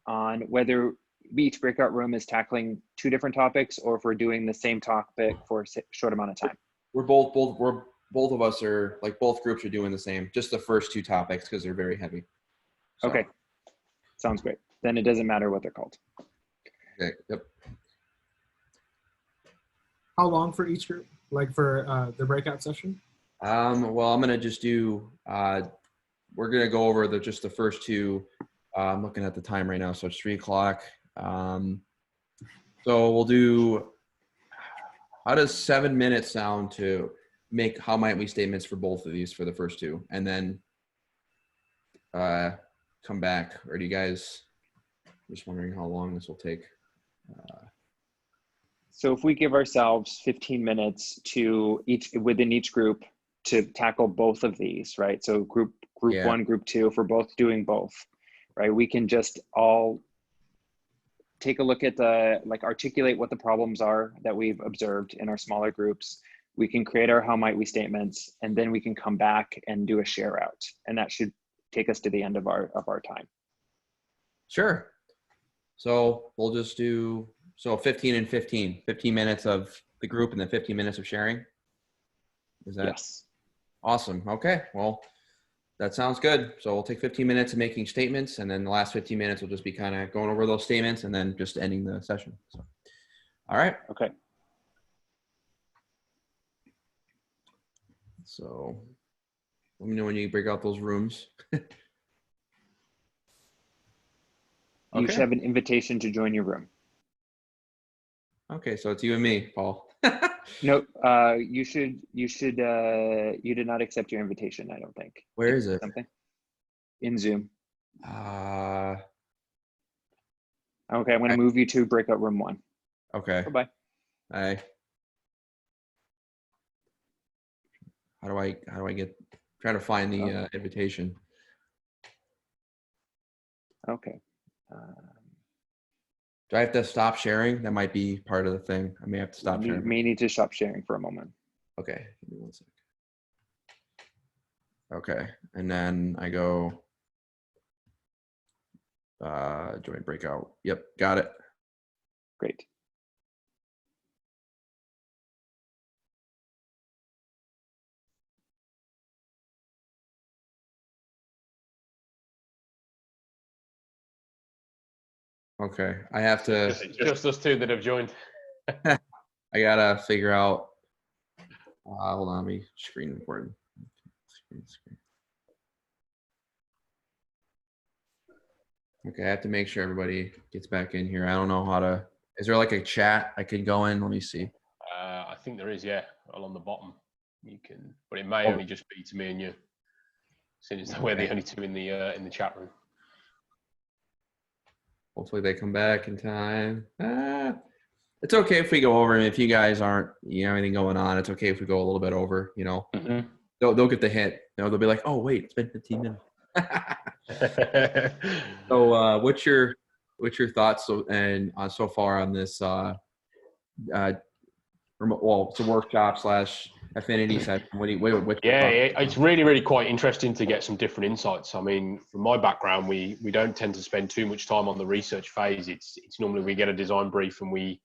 on whether each breakout room is tackling 2 different topics, or if we're doing the same topic for a short amount of time? We're both of us are like both groups are doing the same, just the first 2 topics because they're very heavy. So. Okay, sounds great. Then it doesn't matter what they're called. Okay. Yep. How long for each group? Like for the breakout session? Well, I'm gonna just do. We're gonna go over just the first 2. I'm looking at the time right now, so it's 3 o'clock. So we'll do. How does 7 minutes sound to make how might we statements for both of these for the first 2, and then come back? Or do you guys? Just wondering how long this will take. So if we give ourselves 15 minutes to within each group to tackle both of these, right? So group 1, group 2, if we're both doing both, right? We can just all take a look at articulate what the problems are that we've observed in our smaller groups. We can create our how might we statements, and then we can come back and do a share out. And that should take us to the end of our time. Sure. So we'll just do 15 and 15 minutes of the group and then 15 minutes of sharing. Is that? Yes. Awesome. Okay. Well, that sounds good. So we'll take 15 minutes of making statements, and then the last 15 minutes will just be kind of going over those statements and then just ending the session. So, all right. Okay. So let me know when you break out those rooms. You should have an invitation to join your room. Okay, so it's you and me, Paul. No, you did not accept your invitation, I don't think. Where is it? Something in Zoom. Okay, Okay, I'm going to move you to breakout room 1. Okay. Bye-bye. Bye. How do I try to find the invitation? Okay. Do I have to stop sharing? That might be part of the thing. I may have to stop sharing. May need to stop sharing for a moment. Okay, give me 1 second. Okay, and then I go join breakout. Yep, got it. Great. Okay, I have to. Just us 2 that have joined. I gotta figure out. Hold on, let me screen record. Screen. Okay, I have to make sure everybody gets back in here. I don't know how to. Is there like a chat I could go in? Let me see. I think there is, yeah, along the bottom. You can, but it may Oh. only just be to me and you. since we're the only two in the chat room. Hopefully they come back in time. It's okay if we go over, and if you guys aren't, anything going on, it's okay if we go a little bit over, Mm-hmm. They'll get the hint. They'll be like, oh, wait, it's been 15 minutes. So what's your thoughts so far on this it's a workshop / Affinity session? It's really quite interesting to get some different insights. I mean, from my background, we don't tend to spend too much time on the research phase. It's normally we get a design brief and we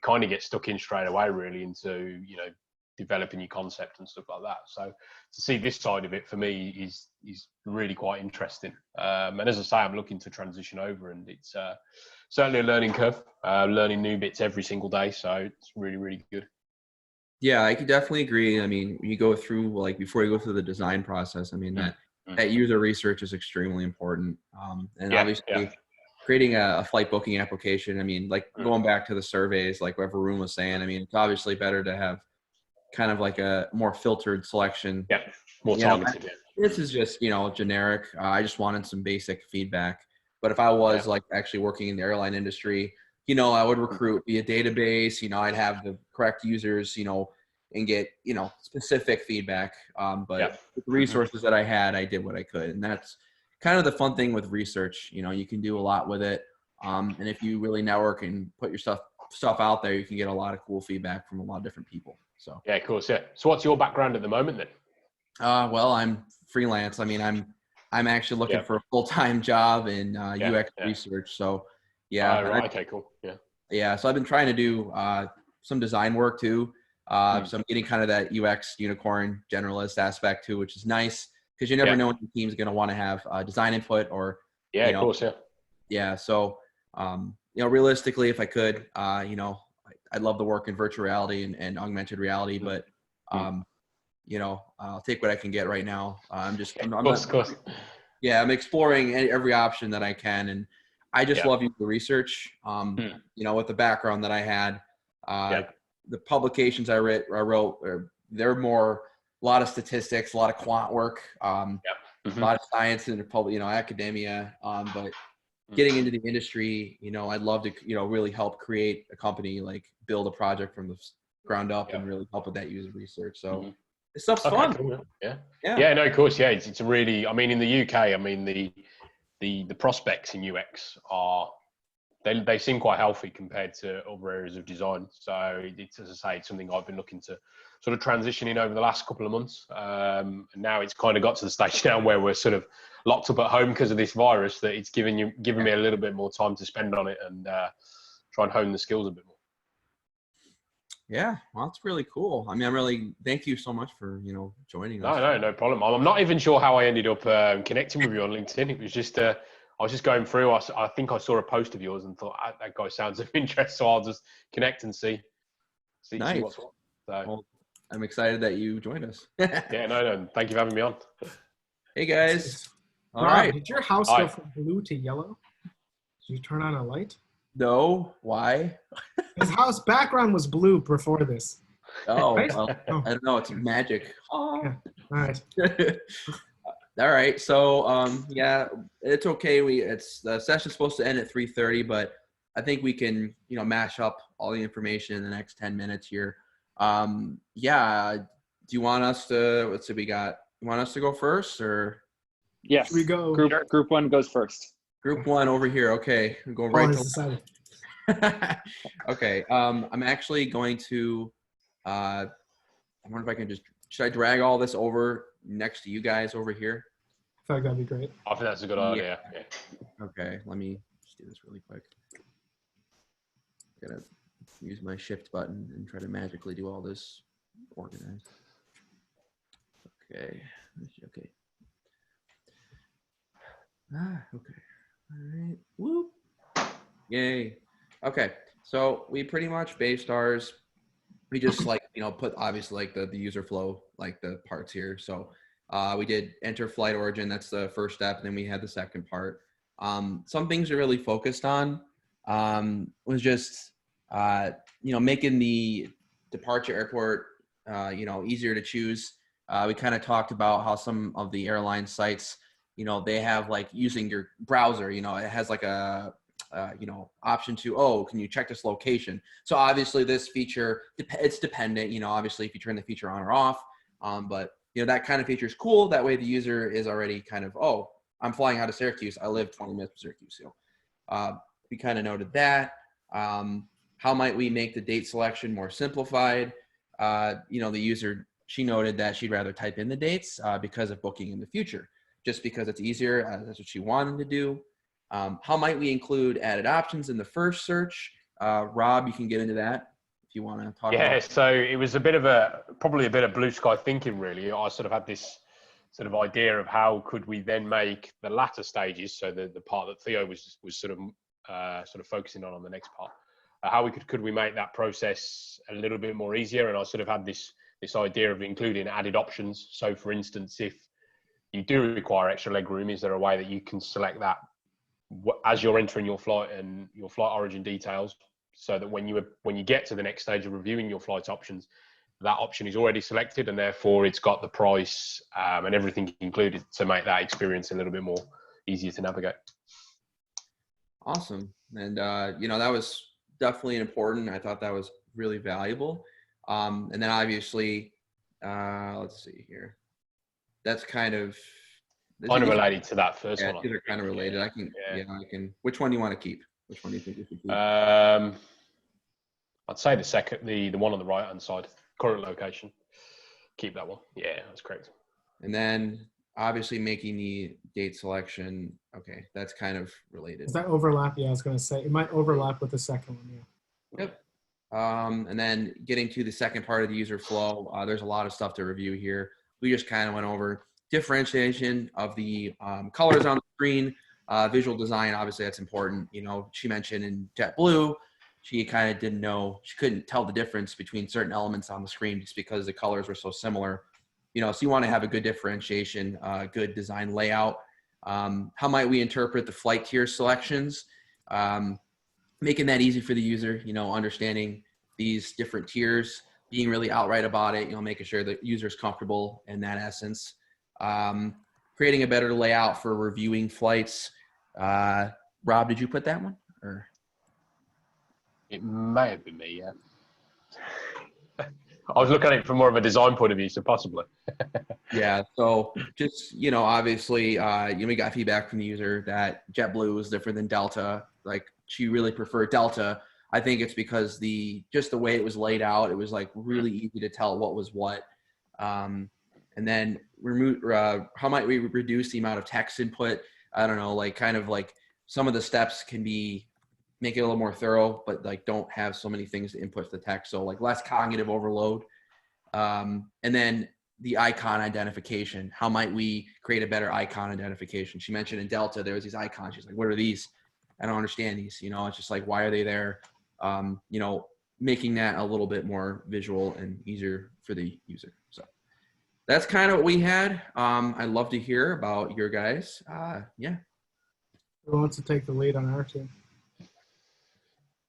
kind of get stuck in straight away really into developing your concept and stuff like that. So to see this side of it for me is really quite interesting. And as I say, I'm looking to transition over, and it's certainly a learning curve, learning new bits every single day. So it's really good. Yeah, I could definitely agree. I mean, you go through, before you go through the design process, I mean, that user research is extremely important. And obviously creating a flight booking application, I mean, going back to the surveys, like whatever Room was saying, I mean, it's obviously better to have kind of like a more filtered selection. Yeah, more targeted. This is just, generic. I just wanted some basic feedback. But if I was actually working in the airline industry, I would recruit via database, I'd have the correct users, and get, specific feedback. But with the resources that I had, I did what I could. And that's kind of the fun thing with research. You can do a lot with it. And if you really network and put your stuff out there, you can get a lot of cool feedback from a lot of different people. So yeah, of course. Yeah. So what's your background at the moment then? Well, I'm freelance. I mean, I'm actually looking for a full-time job in UX research. So yeah. Right. Okay, cool. Yeah. Yeah. So I've been trying to do some design work too. So I'm getting kind of that UX unicorn generalist aspect too, which is nice because you never know when your team's going to want to have design input or, of course. Yeah. Yeah. So, realistically, if I could, I'd love to work in virtual reality and augmented reality, but, I'll take what I can get right now. I'm exploring every option that I can. And I just love the research, with the background that I had, the publications I wrote, they're more, a lot of statistics, a lot of quant work, a lot of science and academia, but getting into the industry, I'd love to, really help create a company, build a project from the ground up and really help with that user research. So this stuff's fun. Cool. Yeah, no, of course. Yeah. It's a really, I mean, in the UK, I mean, the prospects in UX are, they seem quite healthy compared to other areas of design. So it's, as I say, it's something I've been looking to sort of transition in over the last couple of months. And now it's kind of got to the stage now where we're sort of locked up at home because of this virus, that it's giving me a little bit more time to spend on it and try and hone the skills a bit more. Yeah, well, that's really cool. I mean, thank you so much for, joining us. No problem. I'm not even sure how I ended up connecting with you on LinkedIn. It was just, I was just going through, I think I saw a post of yours and thought, that guy sounds of interest, so I'll just connect and see nice. What's what. So. Well, I'm excited that you joined us. Yeah, no, thank you for having me on. Hey, guys. All Rob, right. Did your house go from blue to yellow? Did you turn on a light? No. Why? His house background was blue before this. Oh, right? well, I don't know. It's magic. Oh. Yeah. All right. All right. So, it's okay. The session's supposed to end at 3:30, but I think we can, mash up all the information in the next 10 minutes here. Do you want us to, you want us to go first or? Yes. We go. Group one goes first. Group one over here. Okay. I'm going right to. Okay. I'm actually going to, I wonder if I can should I drag all this over next to you guys over here? I feel like that'd be great. I think that's a good idea. Yeah. Okay. Let me just do this really quick. Gotta use my shift button and try to magically do all this organized. Okay. Okay. Okay. All right. Whoop. Yay. Okay. So we pretty much based ours. We just put obviously the user flow, the parts here. So we did enter flight origin. That's the first step. And then we had the second part. Some things we really focused on was just, making the departure airport, easier to choose. We kind of talked about how some of the airline sites, you know, they have like using your browser, you know, it has like a, you know, option to, oh, can you check this location? So obviously this feature, it's dependent, you know, obviously if you turn the feature on or off, but you know, that kind of feature is cool. That way the user is already kind of, oh, I'm flying out of Syracuse. I live 20 minutes from Syracuse. So we kind of noted that. How might we make the date selection more simplified? You know, the user, she noted that she'd rather type in the dates because of booking in the future, just because it's easier. That's what she wanted to do. How might we include added options in the first search? Rob, you can get into that if you want to talk about. Yeah, so it was probably a bit of blue sky thinking, really. I sort of had this sort of idea of how could we then make the latter stages, so the part that Theo was sort of focusing on the next part, how could we make that process a little bit more easier? And I sort of had this idea of including added options. So for instance, if you do require extra leg room, is there a way that you can select that as you're entering your flight and your flight origin details, so that when you get to the next stage of reviewing your flight options, that option is already selected, and therefore it's got the price and everything included to make that experience a little bit more easier to navigate. Awesome. And you know, that was definitely important. I thought that was really valuable. And then obviously, let's see here. That's kind of related to that first one. These are kind of related. I can. Which one do you want to keep? Which one do you think we should keep? I'd say the one on the right hand side, current location. Keep that one. Yeah, that's correct. And then obviously making the date selection. Okay, that's kind of related. Does that overlap? Yeah, I was going to say it might overlap with the second one. Yeah. Yep. And then getting to the second part of the user flow, there's a lot of stuff to review here. We just kind of went over differentiation of the colors on the screen, visual design. Obviously, that's important. You know, she mentioned in JetBlue, she kind of didn't know, she couldn't tell the difference between certain elements on the screen just because the colors were so similar. You know, so you want to have a good differentiation, good design layout. How might we interpret the flight tier selections? Making that easy for the user, you know, understanding these different tiers, being really outright about it, you know, making sure the user's comfortable in that essence. Creating a better layout for reviewing flights. Rob, did you put that one? Or it may have been me, yeah. I was looking at it from more of a design point of view, so possibly. Yeah, so just, you know, obviously, you know, we got feedback from the user that JetBlue was different than Delta. Like, she really preferred Delta. I think it's because just the way it was laid out, it was like really easy to tell what was what. And then how might we reduce the amount of text input? I don't know, like kind of like some of the steps can make it a little more thorough, but like don't have so many things to input the text. So like less cognitive overload. And then the icon identification. How might we create a better icon identification? She mentioned in Delta, there was these icons. She's like, what are these? I don't understand these. You know, it's just like, why are they there? You know, making that a little bit more visual and easier for the user. So that's kind of what we had. I'd love to hear about your guys. Yeah. Who wants to take the lead on our team?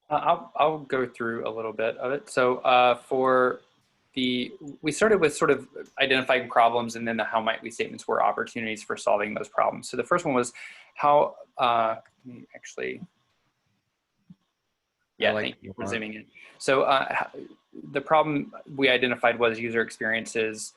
I'll go through a little bit of it. So we started with sort of identifying problems, and then the how might we statements were opportunities for solving those problems. So the first one was how, actually, yeah, thank you for zooming in. So the problem we identified was user experiences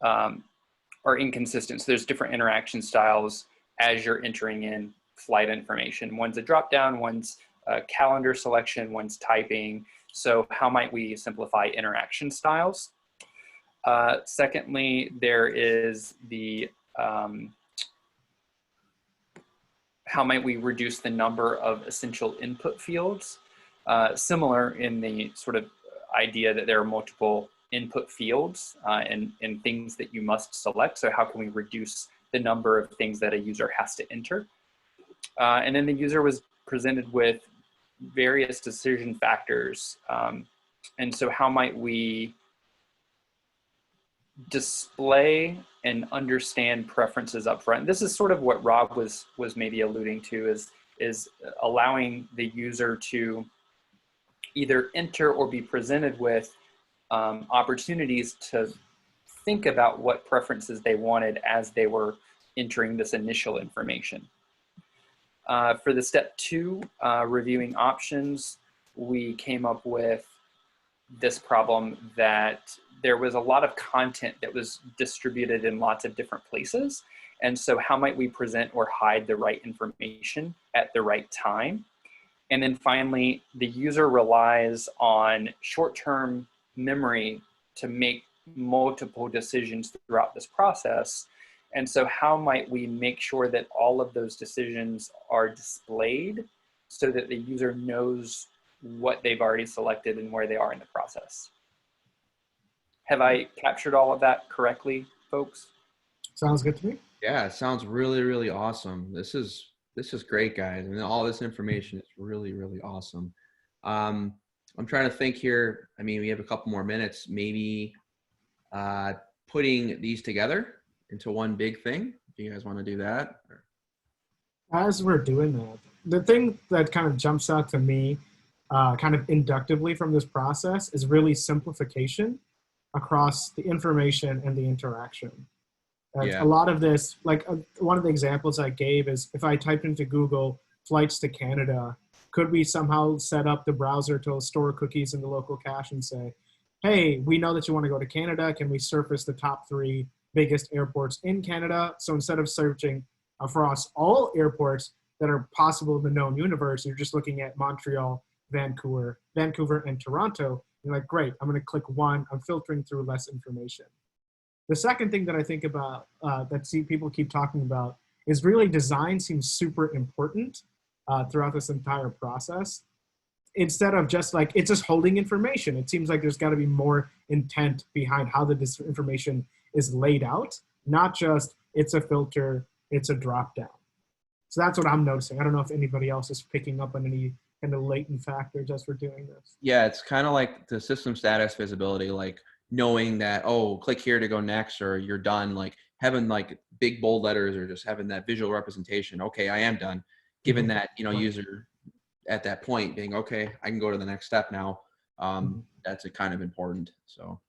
are inconsistent. So there's different interaction styles as you're entering in flight information. One's a drop-down, one's a calendar selection, one's typing. So how might we simplify interaction styles? Secondly, there is the how might we reduce the number of essential input fields? Similar in the sort of idea that there are multiple input fields and things that you must select. So how can we reduce the number of things that a user has to enter? And then the user was presented with various decision factors. And so how might we display and understand preferences up front? This is sort of what Rob was maybe alluding to, is allowing the user to either enter or be presented with opportunities to think about what preferences they wanted as they were entering this initial information. For the step 2, reviewing options, we came up with this problem that there was a lot of content that was distributed in lots of different places. And so how might we present or hide the right information at the right time? And then finally, the user relies on short-term memory to make multiple decisions throughout this process. And so how might we make sure that all of those decisions are displayed so that the user knows what they've already selected and where they are in the process? Have I captured all of that correctly, folks? Sounds good to me. Yeah, it sounds really, really awesome. This is great, guys. I mean, all this information is really, really awesome. I'm trying to think here. I mean, we have a couple more minutes. Maybe putting these together into one big thing. Do you guys want to do that? As we're doing that, the thing that kind of jumps out to me kind of inductively from this process is really simplification across the information and the interaction. Yeah. A lot of this, like one of the examples I gave is if I typed into Google flights to Canada, could we somehow set up the browser to store cookies in the local cache and say, hey, we know that you want to go to Canada. Can we surface the top 3 biggest airports in Canada? So instead of searching across all airports that are possible in the known universe, you're just looking at Montreal, Vancouver, and Toronto. You're like, great, I'm going to click one. I'm filtering through less information. The second thing that I think about people keep talking about is really design seems super important throughout this entire process. Instead of just like, it's just holding information. It seems like there's got to be more intent behind how this information is laid out, not just it's a filter, it's a drop down. So that's what I'm noticing. I don't know if anybody else is picking up on any kind of latent factors as we're doing this. Yeah, it's kind of like the system status visibility, like knowing that, oh, click here to go next, or you're done, like having like big bold letters or just having that visual representation. Okay, I am done. Given that, you know, user at that point being, okay, I can go to the next step now. That's a kind of important. So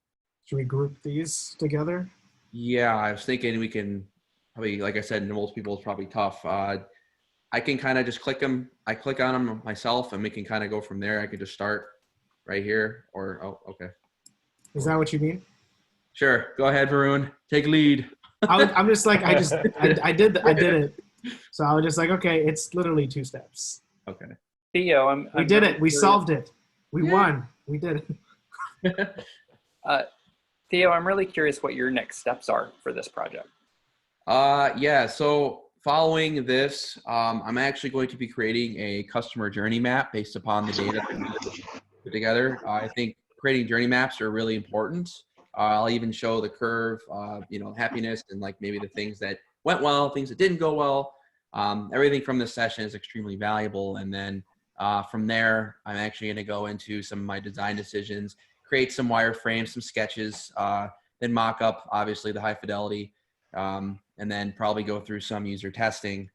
should we group these together? Yeah, I was thinking we can probably, like I said, most people it's probably tough. I can kind of just click them. I click on them myself and we can kind of go from there. I could just start right here or, oh, okay. Is that what you mean? Sure. Go ahead, Varun. Take lead. I'm just like, I did it. So I was just like, okay, it's literally 2 steps. Okay. Theo, we did it. We solved it. We won. We did it. Theo, I'm really curious what your next steps are for this project. Yeah. So following this, I'm actually going to be creating a customer journey map based upon the data that we put together. I think creating journey maps are really important. I'll even show the curve, you know, happiness and like maybe the things that went well, things that didn't go well. Everything from this session is extremely valuable. And then from there, I'm actually going to go into some of my design decisions, create some wireframes, some sketches, then mock up, obviously, the high fidelity, and then probably go through some user testing,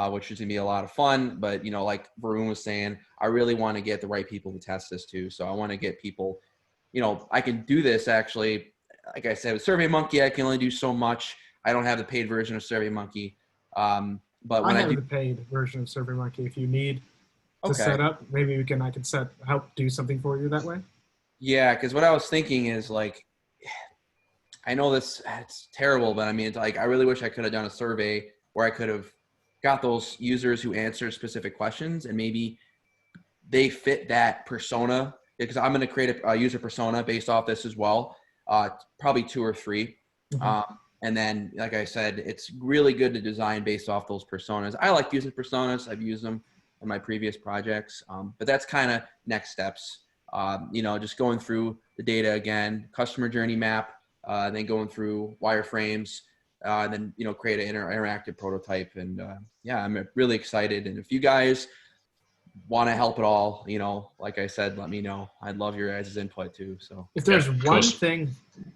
which is going to be a lot of fun. But, you know, like Varun was saying, I really want to get the right people to test this too. So I want to get people, you know, I can do this actually. Like I said, with SurveyMonkey, I can only do so much. I don't have the paid version of SurveyMonkey. But when I have the paid version of SurveyMonkey. If you need to set up, maybe I can help do something for you that way. Yeah, because what I was thinking is like, I know it's terrible, but I mean, it's like, I really wish I could have done a survey where I could have got those users who answer specific questions and maybe they fit that persona, because I'm going to create a user persona based off this as well. Probably 2 or 3. And then, like I said, it's really good to design based off those personas. I like using personas. I've used them in my previous projects, but that's kind of next steps. You know, just going through the data again, customer journey map, then going through wireframes, then, you know, create an interactive prototype. And yeah, I'm really excited. And if you guys want to help at all, you know, like I said, let me know. I'd love your guys' input too. So if there's one thing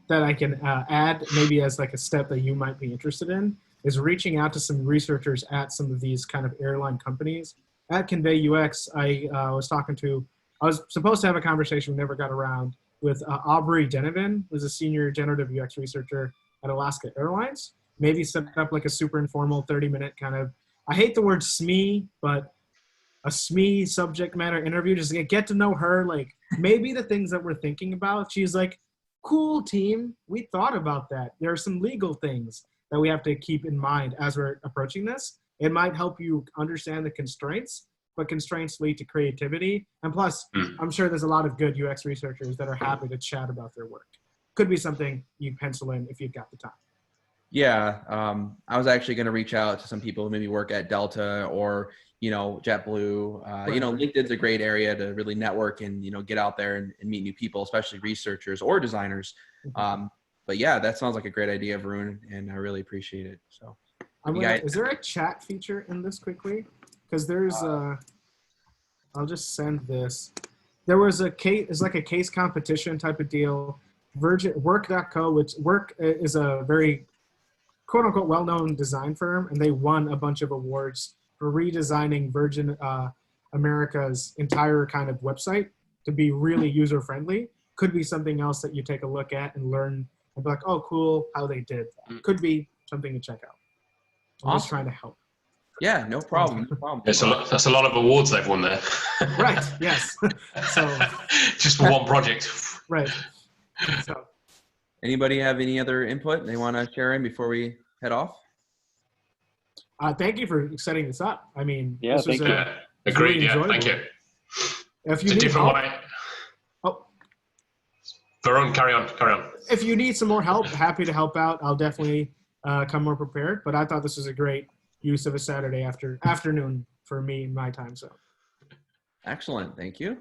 that I can add, maybe as like a step that you might be interested in, is reaching out to some researchers at some of these kind of airline companies. At Convey UX, I was supposed to have a conversation, we never got around, with Aubrey Denovan, who's a senior generative UX researcher at Alaska Airlines. Maybe set up like a super informal 30-minute kind of, I hate the word SME, but a SME subject matter interview, just get to know her, like maybe the things that we're thinking about. She's like, cool team, we thought about that. There are some legal things that we have to keep in mind as we're approaching this. It might help you understand the constraints, but constraints lead to creativity. And plus, I'm sure there's a lot of good UX researchers that are happy to chat about their work. Could be something you pencil in if you've got the time. Yeah, I was actually going to reach out to some people who maybe work at Delta or, JetBlue. Right. LinkedIn's a great area to really network and, get out there and meet new people, especially researchers or designers. But yeah, that sounds like a great idea, Varun, and I really appreciate it. So, is there a chat feature in this quickly? Because there's I'll just send this. There was a case, it's like a case competition type of deal. Work.co, which Work is a very quote unquote well-known design firm, and they won a bunch of awards for redesigning Virgin America's entire kind of website to be really user-friendly. Could be something else that you take a look at and learn and be like, oh, cool, how they did that. Could be something to check out. I'm just trying to help. Yeah, no problem. No problem. That's a lot of awards they've won there. Right, yes. So just for one project. Right. So, anybody have any other input they want to share in before we head off? thank you for setting this up. I mean, Yeah, this was thank you. Agreed. really Yeah, enjoyable. thank you. If you It's a need different help, way. oh, Varun, carry on. if you need some more help, happy to help out. I'll definitely come more prepared. But I thought this was a great use of a Saturday afternoon for me, my time zone. Excellent. Thank you.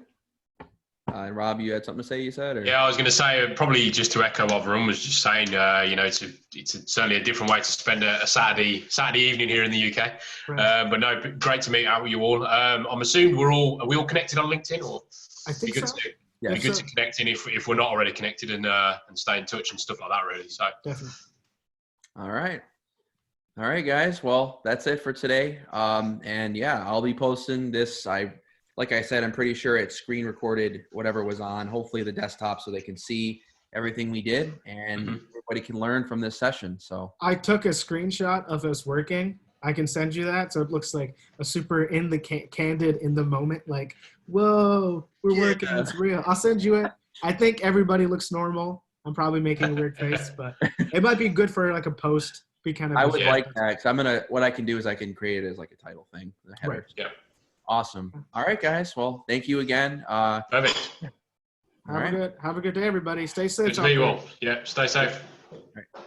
Rob, you had something to say, you said? Or? Yeah, I was going to say, probably just to echo what Varun was just saying, it's certainly a different way to spend a Saturday evening here in the UK. Right. But no, great to meet out with you all. I'm assuming are we all connected on LinkedIn? Or I think be good so. to, be good to connect in if we're not already connected and stay in touch and stuff like that, really. So Definitely. All right, guys. Well, that's it for today. And yeah, I'll be posting this. Like I said, I'm pretty sure it's screen recorded, whatever was on, hopefully the desktop, so they can see everything we did and everybody can learn from this session. So I took a screenshot of us working. I can send you that. So it looks like a super in the candid in the moment, like, whoa, we're working, it's real. I'll send you it. I think everybody looks normal. I'm probably making a weird face, but it might be good for like a post. Be kind of. I would like that, because what I can do is I can create it as like a title thing. The header. Right. yeah. Awesome. All right, guys. Well, thank you again. Perfect. Have a good day, everybody. Stay safe. Good to meet you all. Yeah, stay safe. All right.